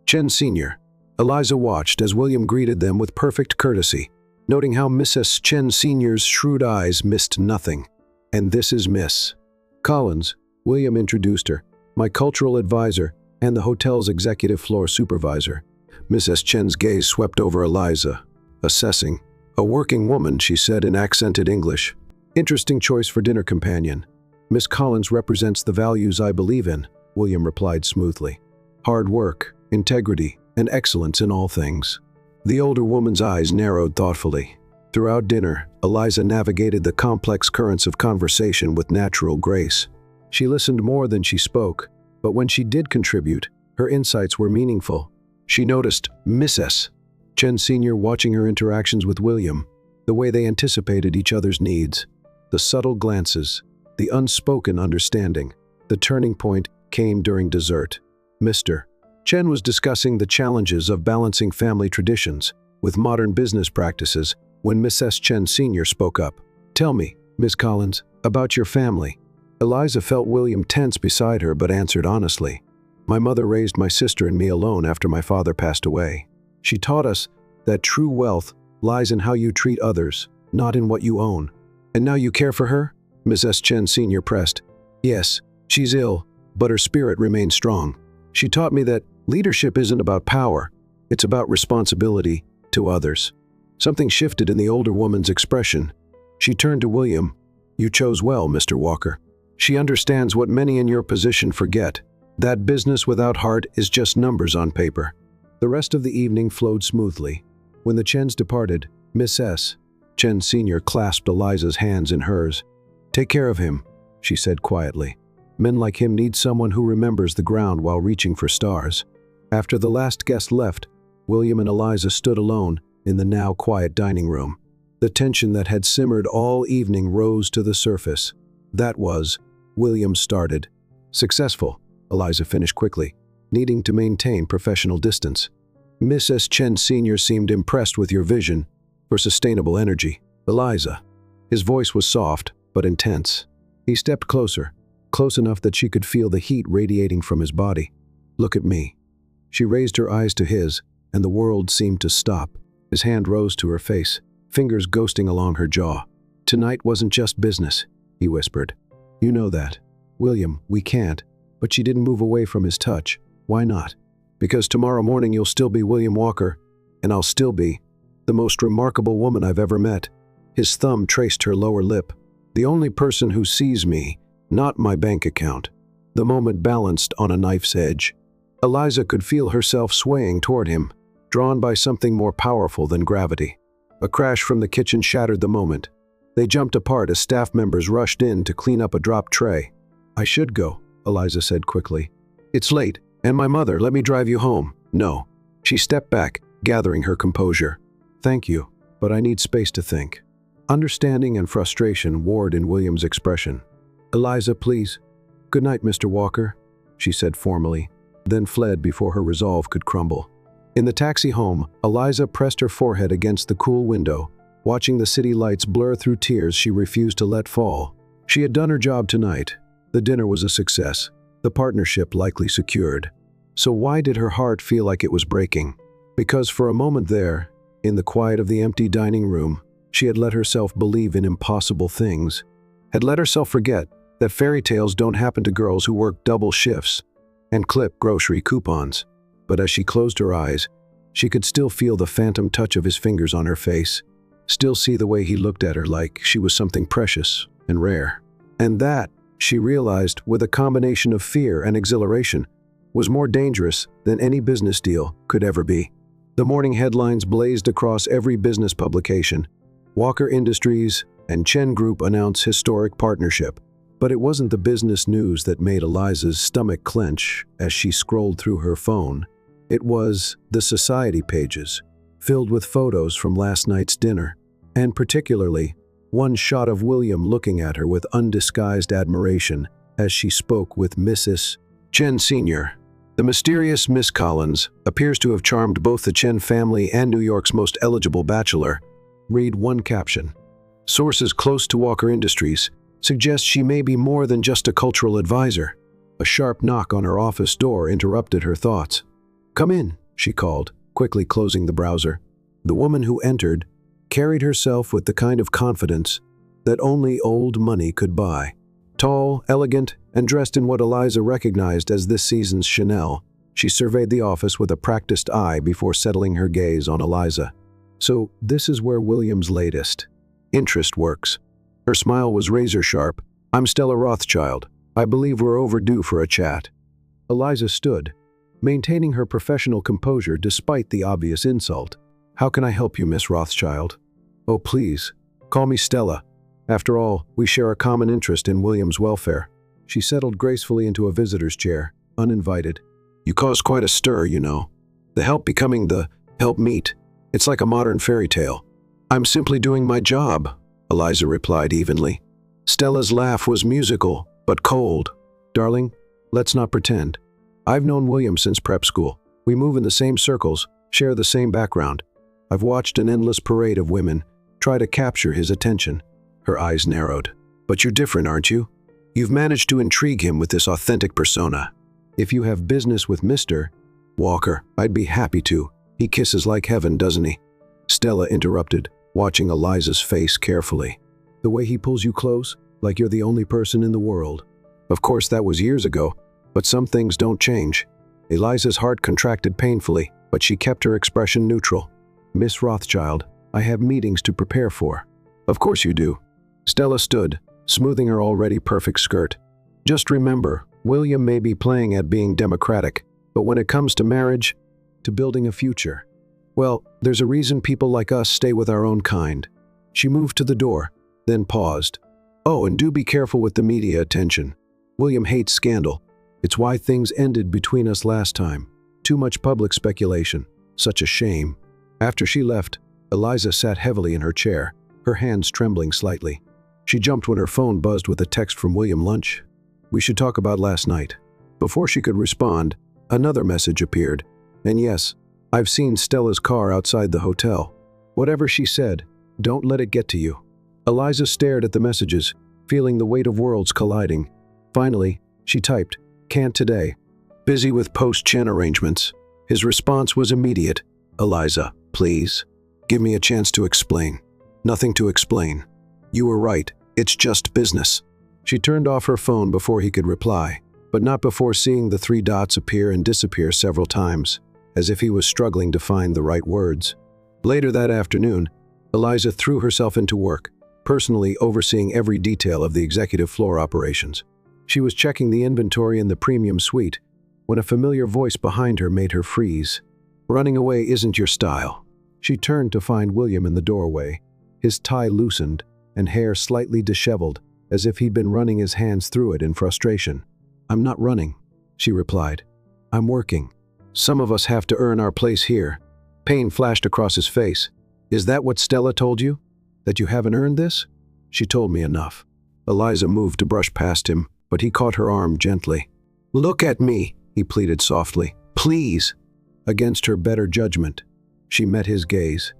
Chen Sr. Eliza watched as William greeted them with perfect courtesy. noting how Mrs. Chen Sr.'s shrewd eyes missed nothing. "And this is Miss Collins," William introduced her, "my cultural advisor and the hotel's executive floor supervisor." Mrs. Chen's gaze swept over Eliza, assessing. "A working woman," she said in accented English. "Interesting choice for dinner companion." "Miss Collins represents the values I believe in," William replied smoothly. "Hard work, integrity, and excellence in all things." The older woman's eyes narrowed thoughtfully. Throughout dinner, Eliza navigated the complex currents of conversation with natural grace. She listened more than she spoke, but when she did contribute, her insights were meaningful. She noticed Mrs. Chen Sr. watching her interactions with William, the way they anticipated each other's needs, the subtle glances, the unspoken understanding. The turning point came during dessert. Mr. Chen was discussing the challenges of balancing family traditions with modern business practices when Mrs. Chen Sr. spoke up. "Tell me, Miss Collins, about your family." Eliza felt William tense beside her but answered honestly. "My mother raised my sister and me alone after my father passed away. She taught us that true wealth lies in how you treat others, not in what you own." "And now you care for her?" Mrs. Chen Sr. pressed. "Yes, she's ill, but her spirit remains strong. She taught me that leadership isn't about power, it's about responsibility to others." Something shifted in the older woman's expression. She turned to William. "You chose well, Mr. Walker. She understands what many in your position forget, that business without heart is just numbers on paper." The rest of the evening flowed smoothly. When the Chens departed, Mrs. Chen Sr. clasped Eliza's hands in hers. "Take care of him," she said quietly. "Men like him need someone who remembers the ground while reaching for stars." After the last guest left, William and Eliza stood alone in the now quiet dining room. The tension that had simmered all evening rose to the surface. "That was," William started. "Successful," Eliza finished quickly, needing to maintain professional distance. "Mrs. Chen Sr. seemed impressed with your vision for sustainable energy." "Eliza." His voice was soft, but intense. He stepped closer, close enough that she could feel the heat radiating from his body. "Look at me." She raised her eyes to his, and the world seemed to stop. His hand rose to her face, fingers ghosting along her jaw. "Tonight wasn't just business," he whispered. "You know that." "William, we can't." But she didn't move away from his touch. "Why not?" "Because tomorrow morning you'll still be William Walker, and I'll still be the most remarkable woman I've ever met." His thumb traced her lower lip. "The only person who sees me, not my bank account." The moment balanced on a knife's edge. Eliza could feel herself swaying toward him, drawn by something more powerful than gravity. A crash from the kitchen shattered the moment. They jumped apart as staff members rushed in to clean up a dropped tray. "I should go," Eliza said quickly. "It's late, and my mother, let me drive you home." "No." She stepped back, gathering her composure. "Thank you, but I need space to think." Understanding and frustration warred in William's expression. "Eliza, please." "Good night, Mr. Walker," she said formally, then fled before her resolve could crumble. In the taxi home, Eliza pressed her forehead against the cool window, watching the city lights blur through tears she refused to let fall. She had done her job tonight. The dinner was a success, the partnership likely secured. So why did her heart feel like it was breaking? Because for a moment there, in the quiet of the empty dining room, she had let herself believe in impossible things, had let herself forget that fairy tales don't happen to girls who work double shifts and clip grocery coupons. But as she closed her eyes, she could still feel the phantom touch of his fingers on her face, still see the way he looked at her like she was something precious and rare. And that, she realized with a combination of fear and exhilaration, was more dangerous than any business deal could ever be. The morning headlines blazed across every business publication. Walker Industries and Chen Group announce historic partnership. But it wasn't the business news that made Eliza's stomach clench as she scrolled through her phone. It was the society pages, filled with photos from last night's dinner, and particularly one shot of William looking at her with undisguised admiration as she spoke with Mrs. Chen Sr. The mysterious Miss Collins appears to have charmed both the Chen family and New York's most eligible bachelor. Read one caption. Sources close to Walker Industries suggest she may be more than just a cultural advisor. A sharp knock on her office door interrupted her thoughts. "Come in," she called, quickly closing the browser. The woman who entered carried herself with the kind of confidence that only old money could buy. Tall, elegant, and dressed in what Eliza recognized as this season's Chanel, she surveyed the office with a practiced eye before settling her gaze on Eliza. So this is where William's latest interest works. Her smile was razor-sharp. I'm Stella Rothschild. I believe we're overdue for a chat. Eliza stood, maintaining her professional composure despite the obvious insult. How can I help you, Miss Rothschild? Oh, please, call me Stella. After all, we share a common interest in William's welfare. She settled gracefully into a visitor's chair, uninvited. You caused quite a stir, you know. The help becoming the helpmeet. It's like a modern fairy tale. I'm simply doing my job, Eliza replied evenly. Stella's laugh was musical, but cold. Darling, let's not pretend. I've known William since prep school. We move in the same circles, share the same background. I've watched an endless parade of women try to capture his attention. Her eyes narrowed. But you're different, aren't you? You've managed to intrigue him with this authentic persona. If you have business with Mr. Walker, I'd be happy to. He kisses like heaven, doesn't he? Stella interrupted, watching Eliza's face carefully. The way he pulls you close, like you're the only person in the world. Of course, that was years ago, but some things don't change. Eliza's heart contracted painfully, but she kept her expression neutral. Miss Rothschild, I have meetings to prepare for. Of course you do. Stella stood, smoothing her already perfect skirt. Just remember, William may be playing at being democratic, but when it comes to marriage, to building a future, well, there's a reason people like us stay with our own kind. She moved to the door, then paused. Oh, and do be careful with the media attention. William hates scandal. It's why things ended between us last time. Too much public speculation. Such a shame. After she left, Eliza sat heavily in her chair, her hands trembling slightly. She jumped when her phone buzzed with a text from William Lunch. We should talk about last night. Before she could respond, another message appeared. And yes, I've seen Stella's car outside the hotel. Whatever she said, don't let it get to you. Eliza stared at the messages, feeling the weight of worlds colliding. Finally, she typed, Can't today. Busy with post-Chen arrangements. His response was immediate. Eliza, please. Give me a chance to explain. Nothing to explain. You were right. It's just business. She turned off her phone before he could reply, but not before seeing the three dots appear and disappear several times, as if he was struggling to find the right words. Later that afternoon, Eliza threw herself into work, personally overseeing every detail of the executive floor operations. She was checking the inventory in the premium suite when a familiar voice behind her made her freeze. Running away isn't your style. She turned to find William in the doorway, his tie loosened and hair slightly disheveled, as if he'd been running his hands through it in frustration. I'm not running, she replied. I'm working. Some of us have to earn our place here. Pain flashed across his face. Is that what Stella told you? That you haven't earned this? She told me enough. Eliza moved to brush past him, but he caught her arm gently. Look at me, he pleaded softly. Please. Against her better judgment, she met his gaze.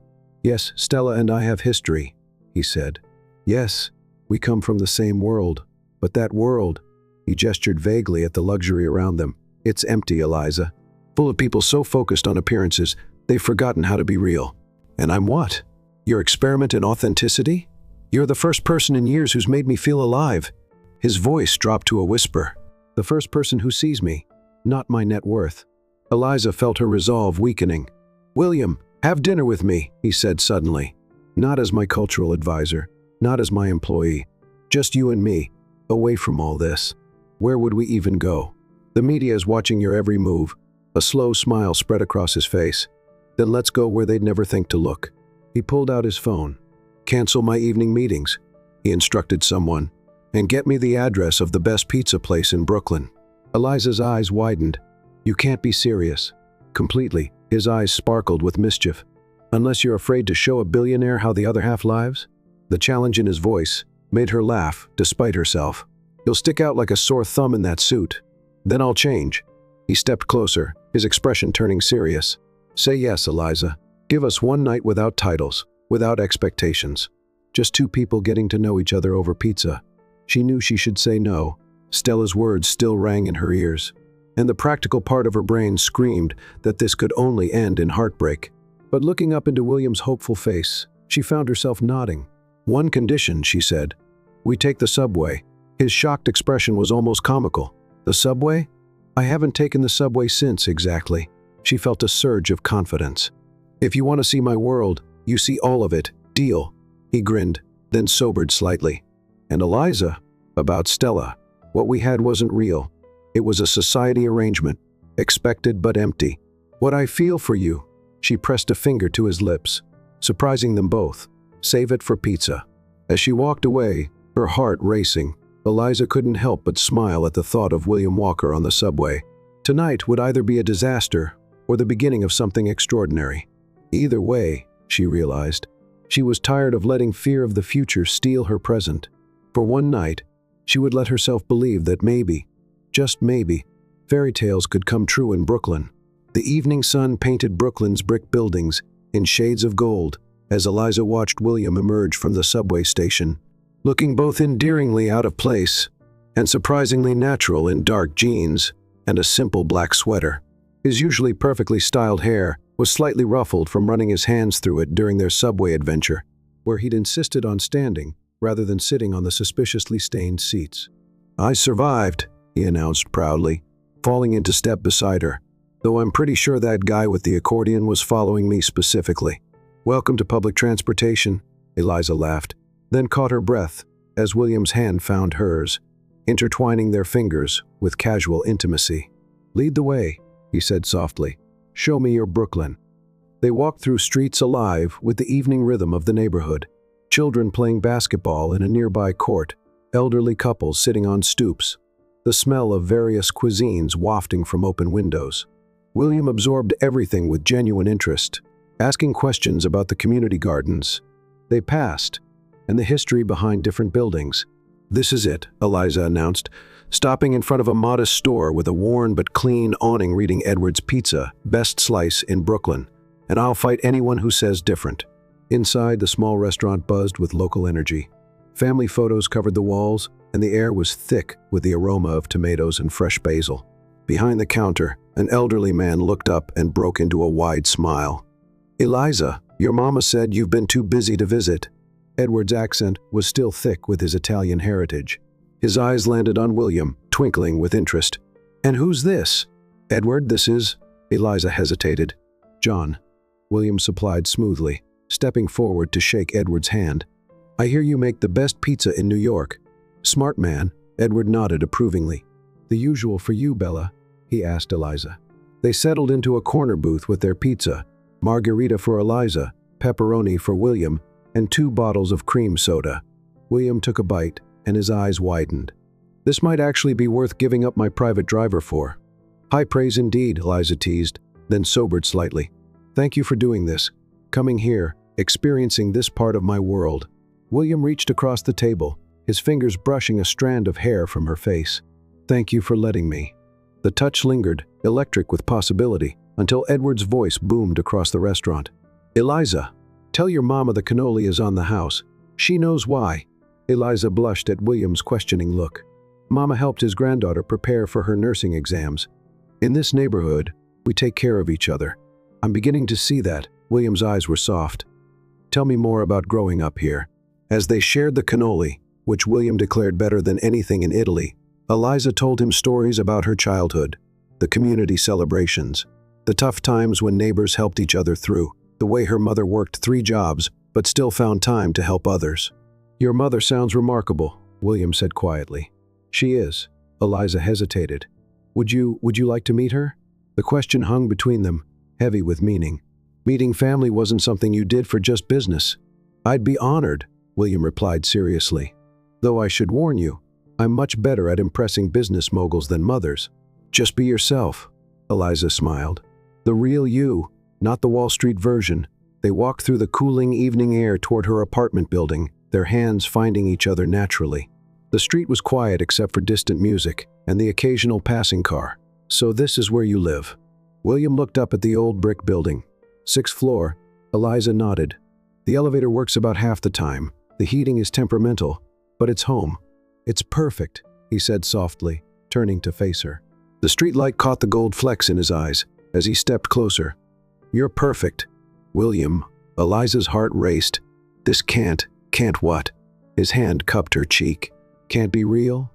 Yes, Stella and I have history, he said. Yes, we come from the same world. But that world, he gestured vaguely at the luxury around them. It's empty, Eliza. Full of people so focused on appearances, they've forgotten how to be real. And I'm what? Your experiment in authenticity? You're the first person in years who's made me feel alive. His voice dropped to a whisper. The first person who sees me, not my net worth. Eliza felt her resolve weakening. William, have dinner with me, he said suddenly. Not as my cultural advisor, not as my employee. Just you and me, away from all this. Where would we even go? The media is watching your every move. A slow smile spread across his face. Then let's go where they'd never think to look. He pulled out his phone. Cancel my evening meetings, he instructed someone, and get me the address of the best pizza place in Brooklyn. Eliza's eyes widened. You can't be serious. Completely, his eyes sparkled with mischief. Unless you're afraid to show a billionaire how the other half lives? The challenge in his voice made her laugh, despite herself. You'll stick out like a sore thumb in that suit. Then I'll change. He stepped closer, his expression turning serious. Say yes, Eliza. Give us one night without titles, without expectations. Just two people getting to know each other over pizza. She knew she should say no. Stella's words still rang in her ears, and the practical part of her brain screamed that this could only end in heartbreak. But looking up into William's hopeful face, She found herself nodding. "One condition," she said. "We take the subway." His shocked expression was almost comical. "The subway?" "I haven't taken the subway since, exactly." She felt a surge of confidence. "If you want to see my world, you see all of it. Deal." He grinned, then sobered slightly. "And Eliza?" "About Stella. What we had wasn't real. It was a society arrangement, expected but empty. What I feel for you." She pressed a finger to his lips, surprising them both. "Save it for pizza." As she walked away, her heart racing, Eliza couldn't help but smile at the thought of William Walker on the subway. Tonight would either be a disaster or the beginning of something extraordinary. Either way, she realized, she was tired of letting fear of the future steal her present. For one night, she would let herself believe that maybe, just maybe, fairy tales could come true in Brooklyn. The evening sun painted Brooklyn's brick buildings in shades of gold as Eliza watched William emerge from the subway station, looking both endearingly out of place and surprisingly natural in dark jeans and a simple black sweater. His usually perfectly styled hair was slightly ruffled from running his hands through it during their subway adventure, where he'd insisted on standing rather than sitting on the suspiciously stained seats. "I survived," he announced proudly, falling into step beside her, "though I'm pretty sure that guy with the accordion was following me specifically." "Welcome to public transportation," Eliza laughed, then caught her breath as William's hand found hers, intertwining their fingers with casual intimacy. "Lead the way," he said softly. "Show me your Brooklyn." They walked through streets alive with the evening rhythm of the neighborhood. Children playing basketball in a nearby court, elderly couples sitting on stoops, the smell of various cuisines wafting from open windows. William absorbed everything with genuine interest, asking questions about the community gardens they passed and the history behind different buildings. "This is it," Eliza announced, stopping in front of a modest store with a worn but clean awning reading Edward's Pizza, best slice in Brooklyn, and I'll fight anyone who says different. Inside, the small restaurant buzzed with local energy. Family photos covered the walls, and the air was thick with the aroma of tomatoes and fresh basil. Behind the counter, an elderly man looked up and broke into a wide smile. "Eliza, your mama said you've been too busy to visit." Edward's accent was still thick with his Italian heritage. His eyes landed on William, twinkling with interest. "And who's this?" "Edward, this is—" Eliza hesitated. "John," William supplied smoothly, stepping forward to shake Edward's hand. "I hear you make the best pizza in New York." "Smart man," Edward nodded approvingly. "The usual for you, Bella?" he asked Eliza. They settled into a corner booth with their pizza, margarita for Eliza, pepperoni for William, and 2 bottles of cream soda. William took a bite, and his eyes widened. "This might actually be worth giving up my private driver for." "High praise indeed," Eliza teased, then sobered slightly. "Thank you for doing this, coming here, experiencing this part of my world." William reached across the table, his fingers brushing a strand of hair from her face. "Thank you for letting me." The touch lingered, electric with possibility, until Edward's voice boomed across the restaurant. "Eliza, tell your mama the cannoli is on the house. She knows why." Eliza blushed at William's questioning look. Mama helped his granddaughter prepare for her nursing exams. "In this neighborhood, we take care of each other." "I'm beginning to see that." William's eyes were soft. "Tell me more about growing up here." As they shared the cannoli, which William declared better than anything in Italy, Eliza told him stories about her childhood, the community celebrations, the tough times when neighbors helped each other through, the way her mother worked 3 jobs but still found time to help others. "Your mother sounds remarkable," William said quietly. "She is." Eliza hesitated. Would you like to meet her?" The question hung between them, heavy with meaning. "Meeting family wasn't something you did for just business." "I'd be honored," William replied seriously. "Though I should warn you, I'm much better at impressing business moguls than mothers." "Just be yourself," Eliza smiled. "The real you, not the Wall Street version." They walked through the cooling evening air toward her apartment building, their hands finding each other naturally. The street was quiet except for distant music and the occasional passing car. "So this is where you live?" William looked up at the old brick building. 6th floor, Eliza nodded. "The elevator works about half the time. The heating is temperamental, but it's home." "It's perfect," he said softly, turning to face her. The streetlight caught the gold flecks in his eyes as he stepped closer. "You're perfect." "William," Eliza's heart raced. This can't what? His hand cupped her cheek. Can't be real?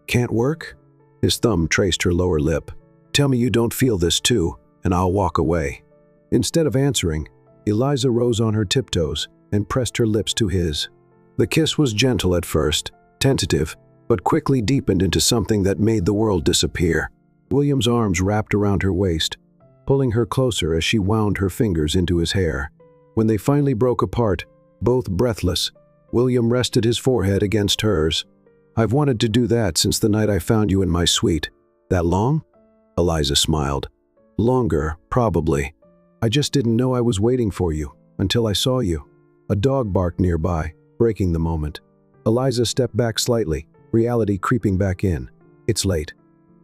Can't work? His thumb traced her lower lip. Tell me you don't feel this too, and I'll walk away. Instead of answering, Eliza rose on her tiptoes and pressed her lips to his. The kiss was gentle at first, tentative, but quickly deepened into something that made the world disappear. William's arms wrapped around her waist, pulling her closer as she wound her fingers into his hair. When they finally broke apart, both breathless, William rested his forehead against hers. I've wanted to do that since the night I found you in my suite. That long? Eliza smiled. Longer, probably. I just didn't know I was waiting for you until I saw you. A dog barked nearby, breaking the moment. Eliza stepped back slightly, reality creeping back in. It's late.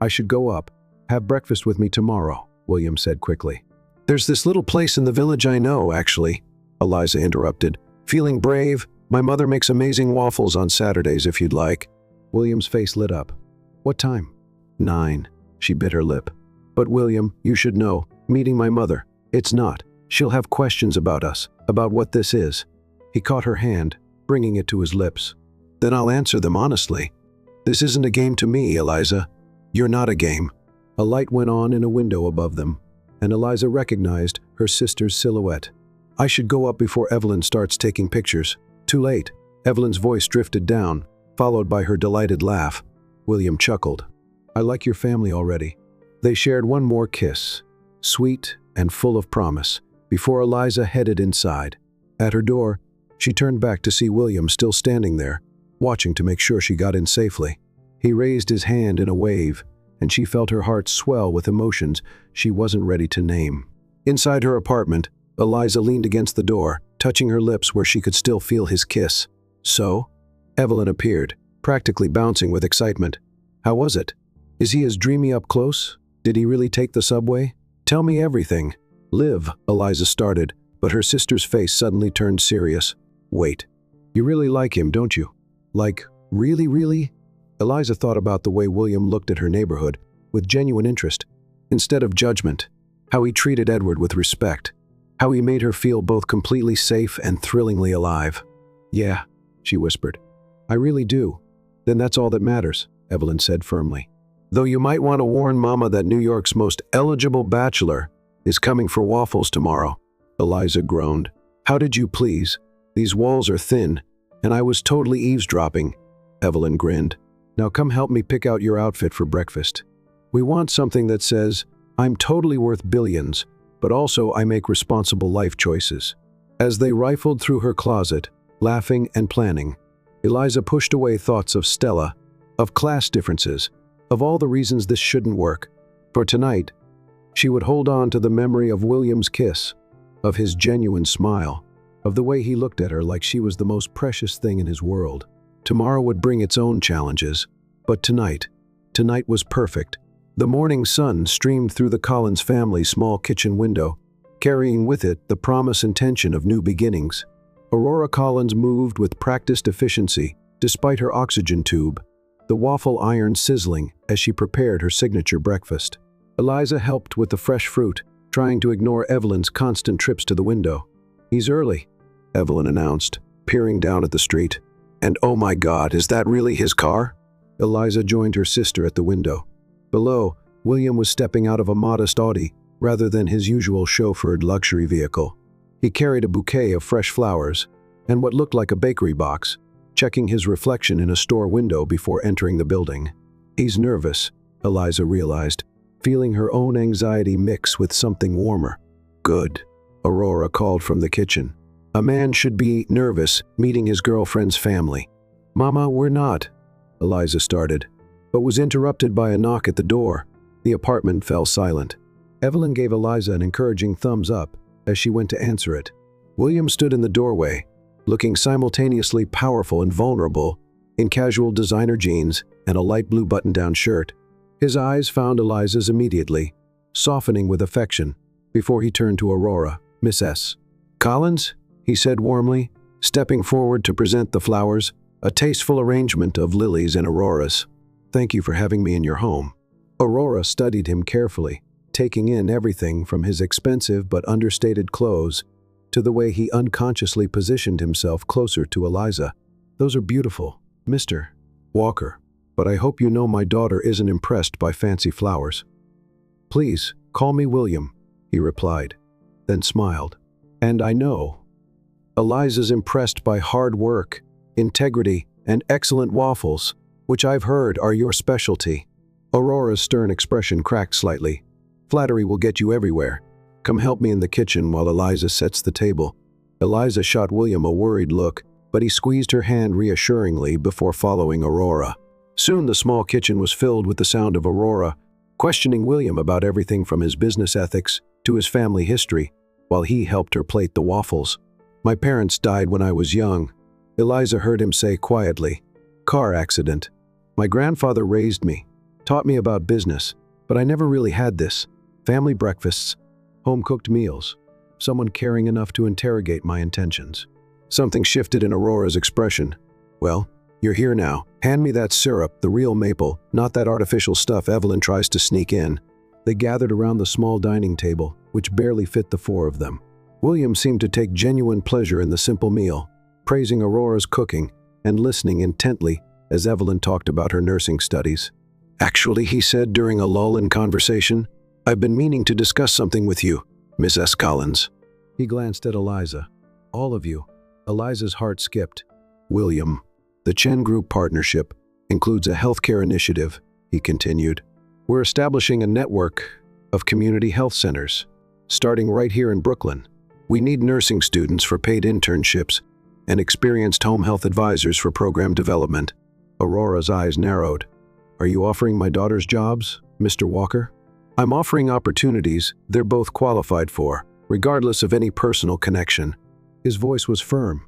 I should go up. Have breakfast with me tomorrow, William said quickly. There's this little place in the village I know, actually, Eliza interrupted. Feeling brave? My mother makes amazing waffles on Saturdays if you'd like. William's face lit up. What time? 9. She bit her lip. But William, you should know, meeting my mother, it's not. She'll have questions about us, about what this is. He caught her hand, bringing it to his lips. Then I'll answer them honestly. This isn't a game to me, Eliza. You're not a game. A light went on in a window above them, and Eliza recognized her sister's silhouette. I should go up before Evelyn starts taking pictures. Too late. Evelyn's voice drifted down, followed by her delighted laugh. William chuckled. I like your family already. They shared one more kiss, sweet and full of promise, before Eliza headed inside. At her door, she turned back to see William still standing there, watching to make sure she got in safely. He raised his hand in a wave, and she felt her heart swell with emotions she wasn't ready to name. Inside her apartment, Eliza leaned against the door, touching her lips where she could still feel his kiss. So? Evelyn appeared, practically bouncing with excitement. How was it? Is he as dreamy up close? Did he really take the subway? Tell me everything. Liv, Eliza started, but her sister's face suddenly turned serious. Wait. You really like him, don't you? Like, really? Eliza thought about the way William looked at her neighborhood, with genuine interest, instead of judgment. How he treated Edward with respect. How he made her feel both completely safe and thrillingly alive. Yeah, she whispered. I really do. Then that's all that matters, Evelyn said firmly. Though you might want to warn Mama that New York's most eligible bachelor is coming for waffles tomorrow, Eliza groaned. How did you please? These walls are thin, and I was totally eavesdropping, Evelyn grinned. Now come help me pick out your outfit for breakfast. We want something that says, I'm totally worth billions, but also I make responsible life choices. As they rifled through her closet, laughing and planning, Eliza pushed away thoughts of Stella, of class differences, of all the reasons this shouldn't work. For tonight, she would hold on to the memory of William's kiss, of his genuine smile, of the way he looked at her like she was the most precious thing in his world. Tomorrow would bring its own challenges, but tonight was perfect. The morning sun streamed through the Collins family's small kitchen window, carrying with it the promise and tension of new beginnings. Aurora Collins moved with practiced efficiency, despite her oxygen tube, the waffle iron sizzling as she prepared her signature breakfast. Eliza helped with the fresh fruit, trying to ignore Evelyn's constant trips to the window. He's early, Evelyn announced, peering down at the street. And oh my God, is that really his car? Eliza joined her sister at the window. Below, William was stepping out of a modest Audi rather than his usual chauffeured luxury vehicle. He carried a bouquet of fresh flowers and what looked like a bakery box, checking his reflection in a store window before entering the building. He's nervous, Eliza realized, feeling her own anxiety mix with something warmer. Good, Aurora called from the kitchen. A man should be nervous meeting his girlfriend's family. Mama, we're not, Eliza started, but was interrupted by a knock at the door. The apartment fell silent. Evelyn gave Eliza an encouraging thumbs up as she went to answer it. William stood in the doorway, looking simultaneously powerful and vulnerable in casual designer jeans and a light blue button-down shirt. His eyes found Eliza's immediately, softening with affection, before he turned to Aurora. Miss S. Collins? He said warmly, stepping forward to present the flowers, a tasteful arrangement of lilies and auroras. Thank you for having me in your home. Aurora studied him carefully, taking in everything from his expensive but understated clothes to the way he unconsciously positioned himself closer to Eliza. "Those are beautiful, Mr. Walker, but I hope you know my daughter isn't impressed by fancy flowers." "Please, call me William," he replied, then smiled. "And I know Eliza's impressed by hard work, integrity, and excellent waffles, which I've heard are your specialty." Aurora's stern expression cracked slightly. "Flattery will get you everywhere. Come help me in the kitchen while Eliza sets the table." Eliza shot William a worried look, but he squeezed her hand reassuringly before following Aurora. Soon the small kitchen was filled with the sound of Aurora, questioning William about everything from his business ethics to his family history, while he helped her plate the waffles. "My parents died when I was young," Eliza heard him say quietly. "Car accident. My grandfather raised me, taught me about business, but I never really had this. Family breakfasts, home-cooked meals, someone caring enough to interrogate my intentions." Something shifted in Aurora's expression. "Well, you're here now. Hand me that syrup, the real maple, not that artificial stuff Evelyn tries to sneak in." They gathered around the small dining table, which barely fit the four of them. William seemed to take genuine pleasure in the simple meal, praising Aurora's cooking and listening intently as Evelyn talked about her nursing studies. "Actually," he said during a lull in conversation, "I've been meaning to discuss something with you, Miss S. Collins." He glanced at Eliza. "All of you." Eliza's heart skipped. "William, the Chen Group partnership includes a healthcare initiative," he continued. "We're establishing a network of community health centers, starting right here in Brooklyn. We need nursing students for paid internships and experienced home health advisors for program development." Aurora's eyes narrowed. "Are you offering my daughters jobs, Mr. Walker?" "I'm offering opportunities they're both qualified for, regardless of any personal connection." His voice was firm.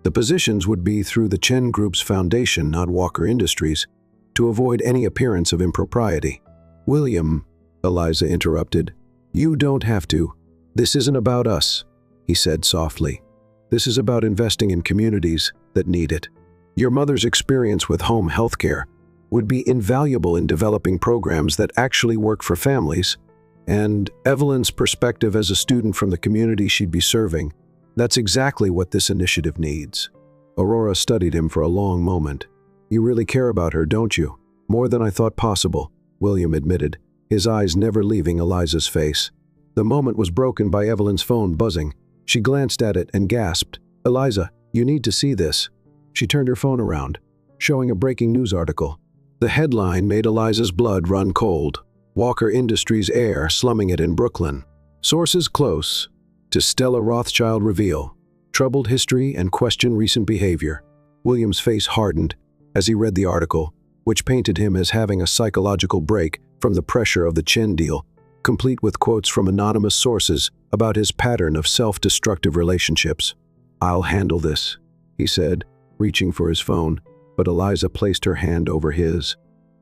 "The positions would be through the Chen Group's foundation, not Walker Industries, to avoid any appearance of impropriety." "William," Eliza interrupted, "you don't have to. This isn't about us," he said softly. "This is about investing in communities that need it. Your mother's experience with home healthcare would be invaluable in developing programs that actually work for families, and Evelyn's perspective as a student from the community she'd be serving. That's exactly what this initiative needs." Aurora studied him for a long moment. "You really care about her, don't you?" "More than I thought possible," William admitted, his eyes never leaving Eliza's face. The moment was broken by Evelyn's phone buzzing. She glanced at it and gasped, "Eliza, you need to see this." She turned her phone around, showing a breaking news article. The headline made Eliza's blood run cold. "Walker Industries heir slumming it in Brooklyn. Sources close to Stella Rothschild reveal troubled history and question recent behavior." William's face hardened as he read the article, which painted him as having a psychological break from the pressure of the Chen deal, complete with quotes from anonymous sources about his pattern of self-destructive relationships. "I'll handle this," he said, reaching for his phone, but Eliza placed her hand over his.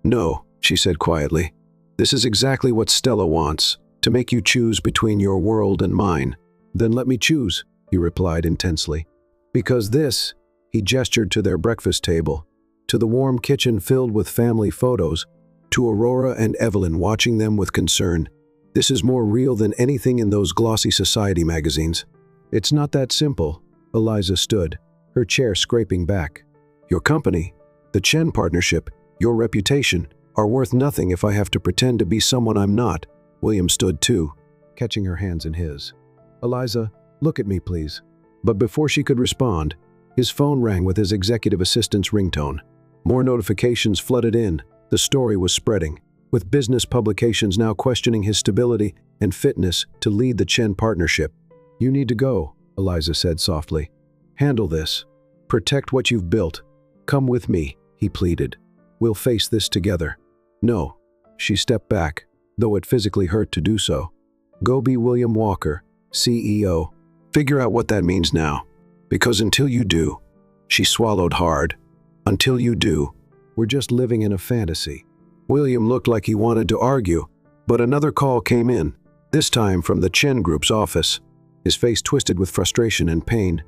"No," she said quietly. "This is exactly what Stella wants, to make you choose between your world and mine." "Then let me choose," he replied intensely. "Because this," he gestured to their breakfast table, to the warm kitchen filled with family photos, to Aurora and Evelyn watching them with concern. "This is more real than anything in those glossy society magazines." "It's not that simple." Eliza stood, her chair scraping back. "Your company, the Chen partnership, your reputation, are worth nothing if I have to pretend to be someone I'm not." William stood too, catching her hands in his. "Eliza, look at me, please." But before she could respond, his phone rang with his executive assistant's ringtone. More notifications flooded in. The story was spreading, with business publications now questioning his stability and fitness to lead the Chen partnership. "You need to go," Eliza said softly. "Handle this. Protect what you've built. Come with me," he pleaded. "We'll face this together." "No." She stepped back, though it physically hurt to do so. "Go be William Walker, CEO. Figure out what that means now. Because until you do," she swallowed hard, "until you do, we're just living in a fantasy." William looked like he wanted to argue, but another call came in, this time from the Chen Group's office. His face twisted with frustration and pain.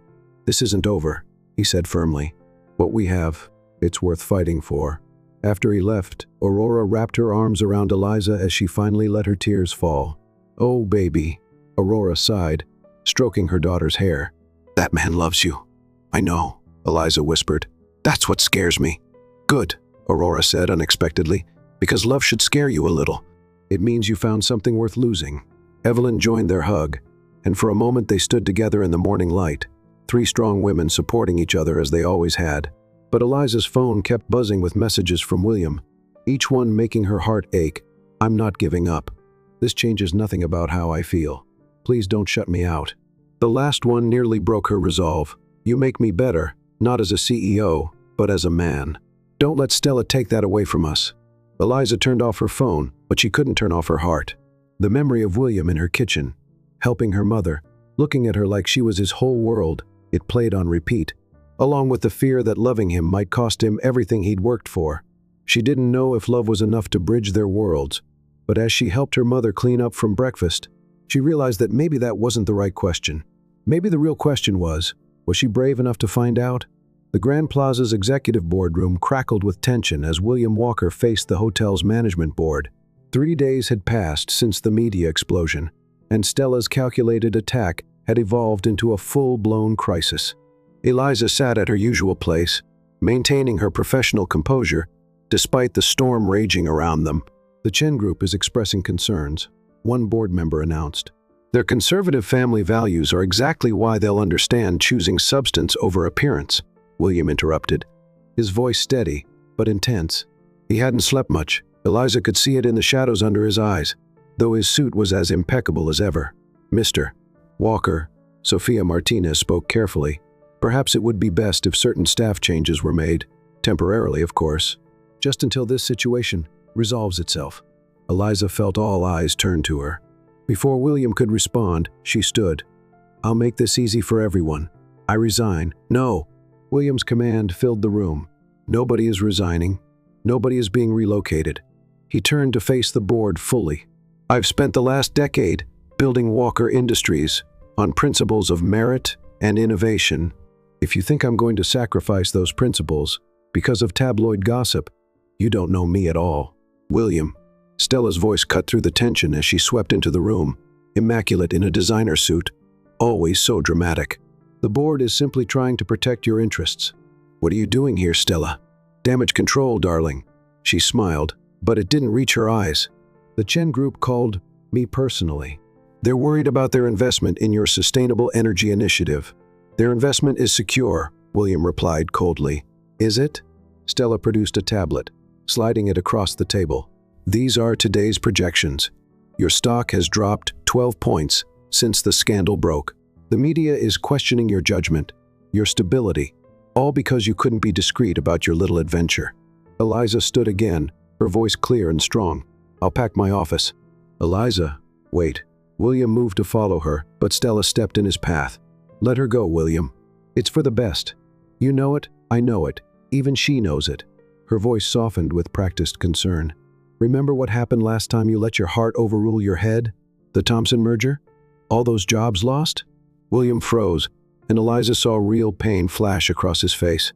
"This isn't over," he said firmly. "What we have, it's worth fighting for." After he left, Aurora wrapped her arms around Eliza as she finally let her tears fall. "Oh, baby," Aurora sighed, stroking her daughter's hair. "That man loves you." "I know," Eliza whispered. "That's what scares me." "Good," Aurora said unexpectedly, "because love should scare you a little. It means you found something worth losing." Evelyn joined their hug, and for a moment they stood together in the morning light, three strong women supporting each other as they always had. But Eliza's phone kept buzzing with messages from William, each one making her heart ache. "I'm not giving up. This changes nothing about how I feel. Please don't shut me out." The last one nearly broke her resolve. "You make me better, not as a CEO, but as a man. Don't let Stella take that away from us." Eliza turned off her phone, but she couldn't turn off her heart. The memory of William in her kitchen, helping her mother, looking at her like she was his whole world, it played on repeat, along with the fear that loving him might cost him everything he'd worked for. She didn't know if love was enough to bridge their worlds, but as she helped her mother clean up from breakfast, she realized that maybe that wasn't the right question. Maybe the real question was she brave enough to find out? The Grand Plaza's executive boardroom crackled with tension as William Walker faced the hotel's management board. 3 days had passed since the media explosion, and Stella's calculated attack had evolved into a full-blown crisis. Eliza sat at her usual place, maintaining her professional composure despite the storm raging around them. "The Chen Group is expressing concerns," one board member announced. "Their conservative family values are exactly why they'll understand choosing substance over appearance," William interrupted, his voice steady but intense. He hadn't slept much. Eliza could see it in the shadows under his eyes, though his suit was as impeccable as ever. "Mr. Walker," Sophia Martinez spoke carefully. "Perhaps it would be best if certain staff changes were made, temporarily of course, just until this situation resolves itself." Eliza felt all eyes turn to her. Before William could respond, she stood. "I'll make this easy for everyone. I resign." "No!" William's command filled the room. "Nobody is resigning. Nobody is being relocated." He turned to face the board fully. "I've spent the last decade building Walker Industries on principles of merit and innovation. If you think I'm going to sacrifice those principles because of tabloid gossip, you don't know me at all." "William." Stella's voice cut through the tension as she swept into the room, immaculate in a designer suit, always so dramatic. "The board is simply trying to protect your interests." "What are you doing here, Stella?" "Damage control, darling." She smiled, but it didn't reach her eyes. "The Chen Group called me personally. They're worried about their investment in your sustainable energy initiative." "Their investment is secure," William replied coldly. "Is it?" Stella produced a tablet, sliding it across the table. "These are today's projections. Your stock has dropped 12 points since the scandal broke. The media is questioning your judgment, your stability, all because you couldn't be discreet about your little adventure." Eliza stood again, her voice clear and strong. "I'll pack my office." "Eliza, wait." William moved to follow her, but Stella stepped in his path. "Let her go, William. It's for the best. You know it, I know it, even she knows it." Her voice softened with practiced concern. "Remember what happened last time you let your heart overrule your head? The Thompson merger? All those jobs lost?" William froze, and Eliza saw real pain flash across his face.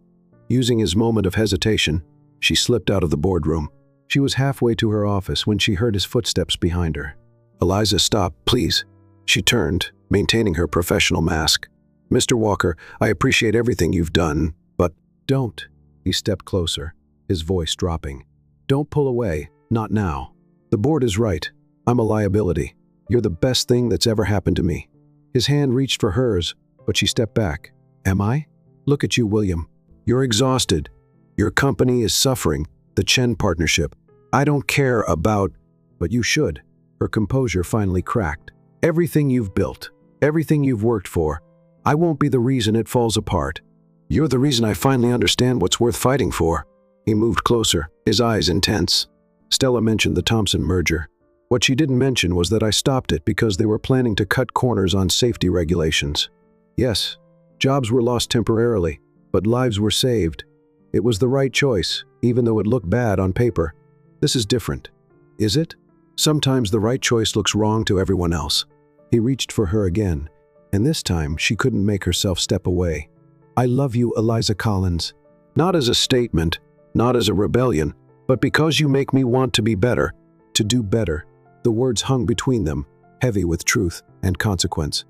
Using his moment of hesitation, she slipped out of the boardroom. She was halfway to her office when she heard his footsteps behind her. "Eliza, stop, please." She turned, maintaining her professional mask. "Mr. Walker, I appreciate everything you've done, but—" "Don't." He stepped closer, his voice dropping. "Don't pull away, not now. The board is right. I'm a liability. You're the best thing that's ever happened to me." His hand reached for hers, but she stepped back. "Am I? Look at you, William. You're exhausted. Your company is suffering, the Chen partnership. I don't care about—" "But you should." Her composure finally cracked. "Everything you've built, everything you've worked for, I won't be the reason it falls apart. You're the reason I finally understand what's worth fighting for." He moved closer, his eyes intense. "Stella mentioned the Thompson merger. What she didn't mention was that I stopped it because they were planning to cut corners on safety regulations. Yes, jobs were lost temporarily, but lives were saved. It was the right choice, even though it looked bad on paper. This is different. Is it? Sometimes the right choice looks wrong to everyone else." He reached for her again, and this time she couldn't make herself step away. "I love you, Eliza Collins. Not as a statement, not as a rebellion, but because you make me want to be better, to do better." The words hung between them, heavy with truth and consequence.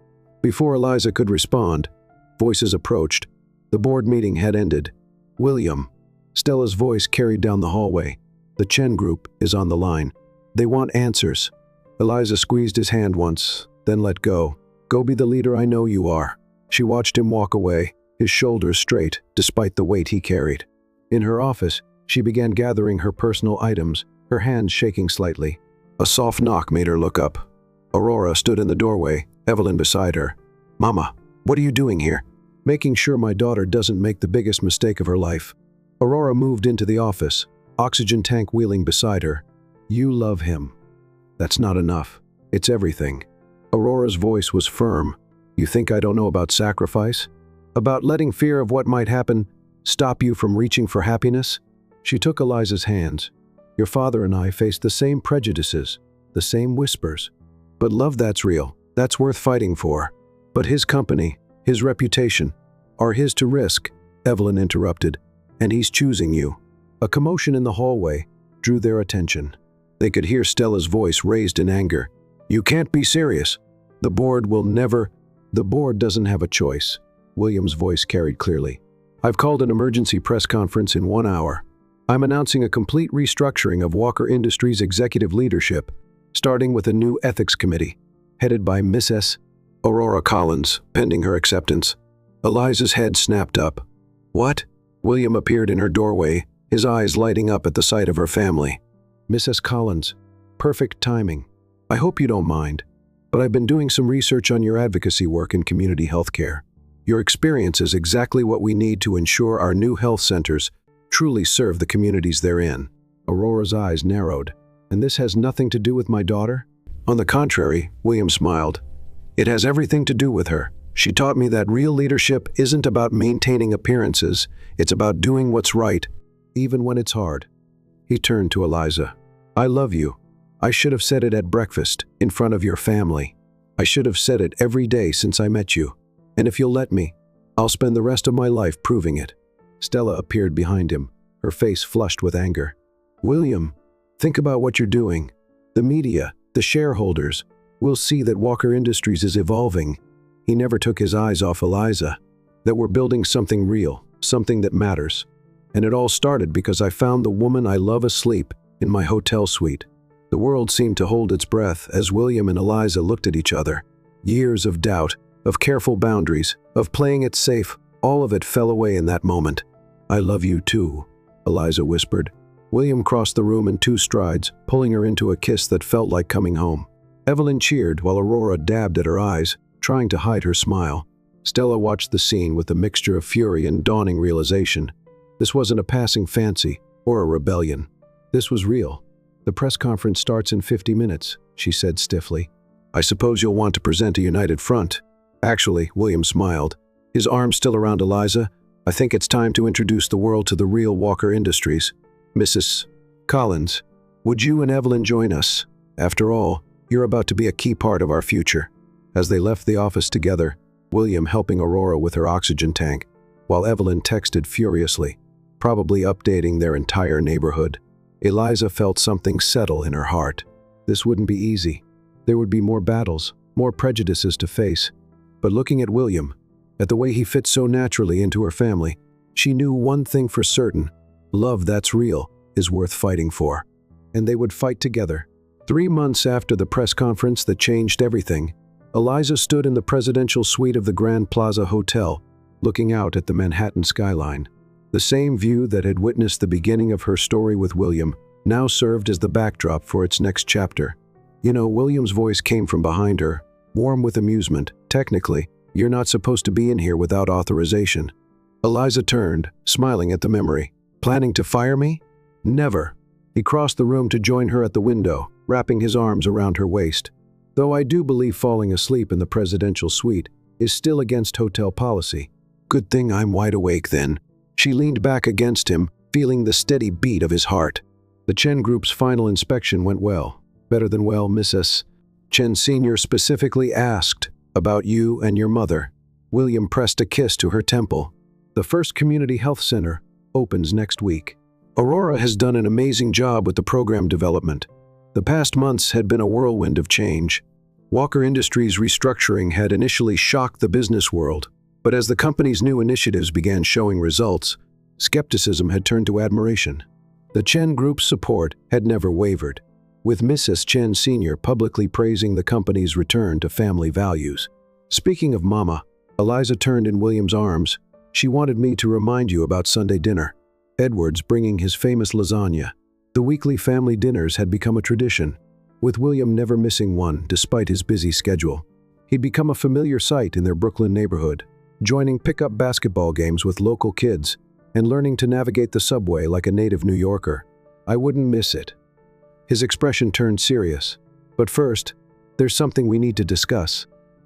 Before Eliza could respond, voices approached. The board meeting had ended. William. Stella's voice carried down the hallway. The Chen group is on the line. They want answers. Eliza squeezed his hand once, then let go. Go be the leader I know you are. She watched him walk away, his shoulders straight despite the weight he carried. In her office, she began gathering her personal items, her hands shaking slightly. A soft knock made her look up. Aurora stood in the doorway, Evelyn beside her. Mama, what are you doing here? Making sure my daughter doesn't make the biggest mistake of her life. Aurora moved into the office, oxygen tank wheeling beside her. You love him. That's not enough. It's everything. Aurora's voice was firm. You think I don't know about sacrifice? About letting fear of what might happen stop you from reaching for happiness? She took Eliza's hands. Your father and I faced the same prejudices, the same whispers. But love that's real, that's worth fighting for. But his company, his reputation, are his to risk, Evelyn interrupted. And he's choosing you. A commotion in the hallway drew their attention. They could hear Stella's voice raised in anger. You can't be serious. The board doesn't have a choice. William's voice carried clearly. I've called an emergency press conference in 1 hour. I'm announcing a complete restructuring of Walker Industries' executive leadership, starting with a new ethics committee, headed by Mrs. Aurora Collins, pending her acceptance. Eliza's head snapped up. What? William appeared in her doorway, his eyes lighting up at the sight of her family. Mrs. Collins, perfect timing. I hope you don't mind, but I've been doing some research on your advocacy work in community healthcare. Your experience is exactly what we need to ensure our new health centers truly serve the communities they're in. Aurora's eyes narrowed. And this has nothing to do with my daughter? On the contrary, William smiled. It has everything to do with her. She taught me that real leadership isn't about maintaining appearances, it's about doing what's right, even when it's hard. He turned to Eliza. I love you. I should have said it at breakfast, in front of your family. I should have said it every day since I met you. And if you'll let me, I'll spend the rest of my life proving it. Stella appeared behind him, her face flushed with anger. William, think about what you're doing. The media, the shareholders, will see that Walker Industries is evolving. He never took his eyes off Eliza. That we're building something real, something that matters. And it all started because I found the woman I love asleep in my hotel suite. The world seemed to hold its breath as William and Eliza looked at each other. Years of doubt, of careful boundaries, of playing it safe, all of it fell away in that moment. I love you too, Eliza whispered. William crossed the room in 2 strides, pulling her into a kiss that felt like coming home. Evelyn cheered while Aurora dabbed at her eyes, trying to hide her smile. Stella watched the scene with a mixture of fury and dawning realization. This wasn't a passing fancy or a rebellion. This was real. The press conference starts in 50 minutes, she said stiffly. I suppose you'll want to present a united front. Actually, William smiled, his arm still around Eliza. I think it's time to introduce the world to the real Walker Industries. Mrs. Collins, would you and Evelyn join us? After all, you're about to be a key part of our future. As they left the office together, William helping Aurora with her oxygen tank, while Evelyn texted furiously, probably updating their entire neighborhood. Eliza felt something settle in her heart. This wouldn't be easy. There would be more battles, more prejudices to face. But looking at William, at the way he fit so naturally into her family, she knew one thing for certain. Love that's real is worth fighting for. And they would fight together. 3 months after the press conference that changed everything, Eliza stood in the presidential suite of the Grand Plaza Hotel, looking out at the Manhattan skyline. The same view that had witnessed the beginning of her story with William now served as the backdrop for its next chapter. You know, William's voice came from behind her, warm with amusement. Technically, you're not supposed to be in here without authorization. Eliza turned, smiling at the memory. Planning to fire me? Never. He crossed the room to join her at the window, wrapping his arms around her waist. Though I do believe falling asleep in the presidential suite is still against hotel policy. Good thing I'm wide awake then. She leaned back against him, feeling the steady beat of his heart. The Chen Group's final inspection went well. Better than well, Mrs. Chen Sr. specifically asked about you and your mother. William pressed a kiss to her temple. The first community health center opens next week. Aurora has done an amazing job with the program development. The past months had been a whirlwind of change. Walker Industries' restructuring had initially shocked the business world, but as the company's new initiatives began showing results, skepticism had turned to admiration. The Chen Group's support had never wavered, with Mrs. Chen Sr. publicly praising the company's return to family values. Speaking of Mama, Eliza turned in William's arms. She wanted me to remind you about Sunday dinner. Edward's bringing his famous lasagna. The weekly family dinners had become a tradition, with William never missing one despite his busy schedule. He'd become a familiar sight in their Brooklyn neighborhood, joining pickup basketball games with local kids and learning to navigate the subway like a native New Yorker. I wouldn't miss it. His expression turned serious. But first, there's something we need to discuss.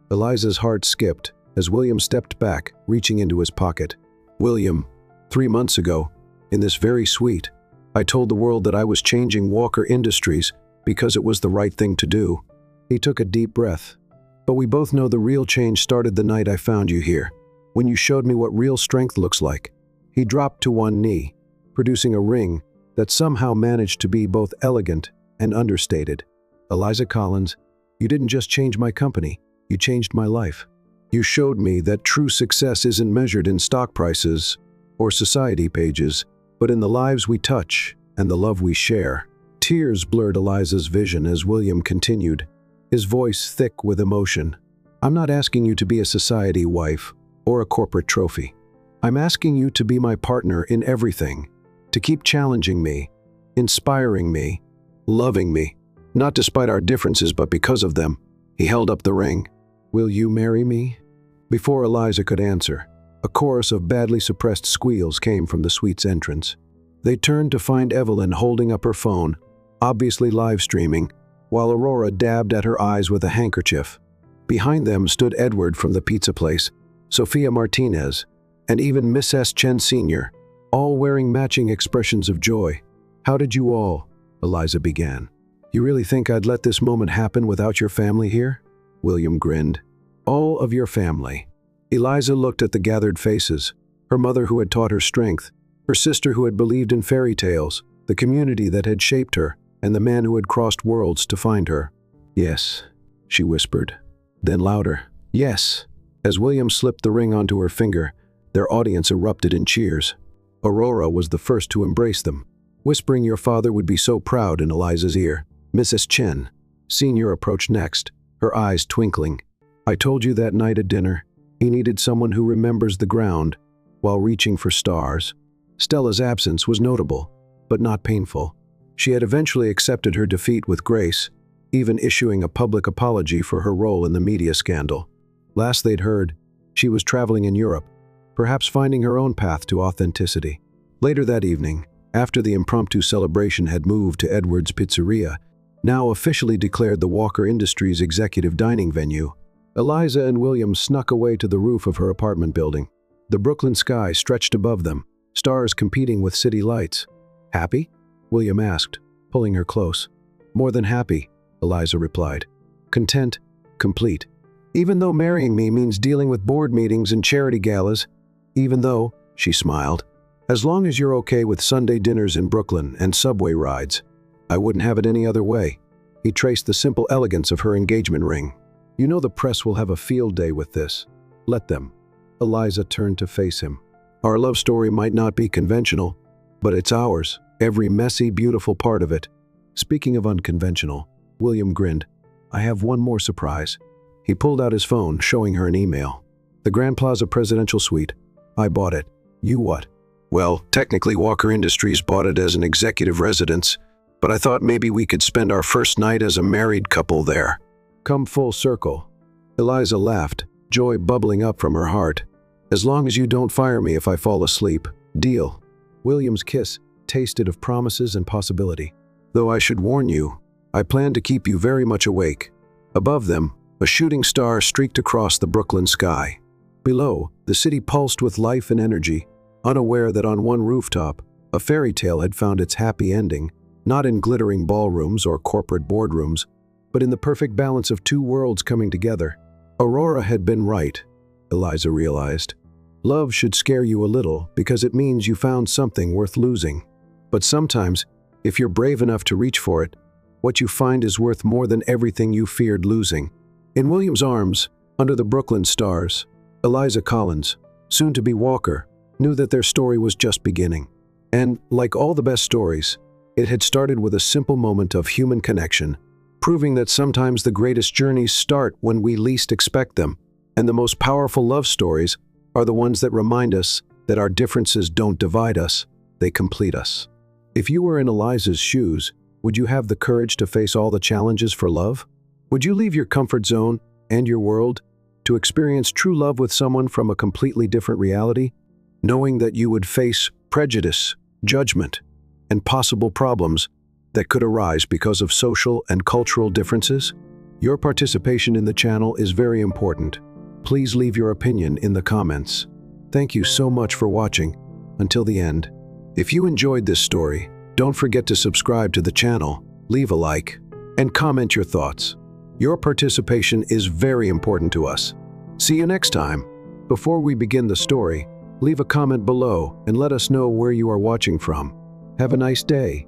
Eliza's heart skipped as William stepped back, reaching into his pocket. William, 3 months ago, in this very suite, I told the world that I was changing Walker Industries because it was the right thing to do. He took a deep breath. But we both know the real change started the night I found you here, when you showed me what real strength looks like. He dropped to one knee, producing a ring that somehow managed to be both elegant and understated. Eliza Collins, you didn't just change my company, you changed my life. You showed me that true success isn't measured in stock prices or society pages, but in the lives we touch and the love we share. Tears blurred Eliza's vision as William continued, his voice thick with emotion. I'm not asking you to be a society wife or a corporate trophy. I'm asking you to be my partner in everything, to keep challenging me, inspiring me, loving me, not despite our differences but because of them. He held up the ring. Will you marry me? Before Eliza could answer, a chorus of badly suppressed squeals came from the suite's entrance. They turned to find Evelyn holding up her phone, obviously live streaming, while Aurora dabbed at her eyes with a handkerchief. Behind them stood Edward from the pizza place, Sophia Martinez, and even Mrs. Chen Sr., all wearing matching expressions of joy. How did you all? Eliza began. You really think I'd let this moment happen without your family here? William grinned. All of your family. Eliza looked at the gathered faces, her mother who had taught her strength, her sister who had believed in fairy tales, the community that had shaped her, and the man who had crossed worlds to find her. Yes, she whispered. Then louder, yes. As William slipped the ring onto her finger, their audience erupted in cheers. Aurora was the first to embrace them, whispering your father would be so proud in Eliza's ear. Mrs. Chen Sr. approached next, her eyes twinkling. I told you that night at dinner, he needed someone who remembers the ground while reaching for stars. Stella's absence was notable, but not painful. She had eventually accepted her defeat with grace, even issuing a public apology for her role in the media scandal. Last they'd heard, she was traveling in Europe, perhaps finding her own path to authenticity. Later that evening, after the impromptu celebration had moved to Edward's Pizzeria, now officially declared the Walker Industries executive dining venue, Eliza and William snuck away to the roof of her apartment building. The Brooklyn sky stretched above them, stars competing with city lights. Happy? William asked, pulling her close. More than happy, Eliza replied. Content, complete. Even though marrying me means dealing with board meetings and charity galas, even though, she smiled, as long as you're okay with Sunday dinners in Brooklyn and subway rides, I wouldn't have it any other way. He traced the simple elegance of her engagement ring. You know the press will have a field day with this. Let them. Eliza turned to face him. Our love story might not be conventional, but it's ours, every messy, beautiful part of it. Speaking of unconventional, William grinned. I have one more surprise. He pulled out his phone, showing her an email. The Grand Plaza Presidential Suite. I bought it. You what? Well, technically Walker Industries bought it as an executive residence, but I thought maybe we could spend our first night as a married couple there. Come full circle. Eliza laughed, joy bubbling up from her heart. As long as you don't fire me if I fall asleep. Deal. William's kiss tasted of promises and possibility. Though I should warn you, I plan to keep you very much awake. Above them, a shooting star streaked across the Brooklyn sky. Below, the city pulsed with life and energy, unaware that on one rooftop, a fairy tale had found its happy ending, not in glittering ballrooms or corporate boardrooms, but in the perfect balance of two worlds coming together. Aurora had been right, Eliza realized. Love should scare you a little because it means you found something worth losing. But sometimes, if you're brave enough to reach for it, what you find is worth more than everything you feared losing. In William's arms, under the Brooklyn stars, Eliza Collins, soon-to-be Walker, knew that their story was just beginning. And, like all the best stories, it had started with a simple moment of human connection, proving that sometimes the greatest journeys start when we least expect them, and the most powerful love stories are the ones that remind us that our differences don't divide us, they complete us. If you were in Eliza's shoes, would you have the courage to face all the challenges for love? Would you leave your comfort zone and your world to experience true love with someone from a completely different reality, knowing that you would face prejudice, judgment, and possible problems that could arise because of social and cultural differences? Your participation in the channel is very important. Please leave your opinion in the comments. Thank you so much for watching until the end. If you enjoyed this story, don't forget to subscribe to the channel, leave a like, and comment your thoughts. Your participation is very important to us. See you next time. Before we begin the story, leave a comment below and let us know where you are watching from. Have a nice day.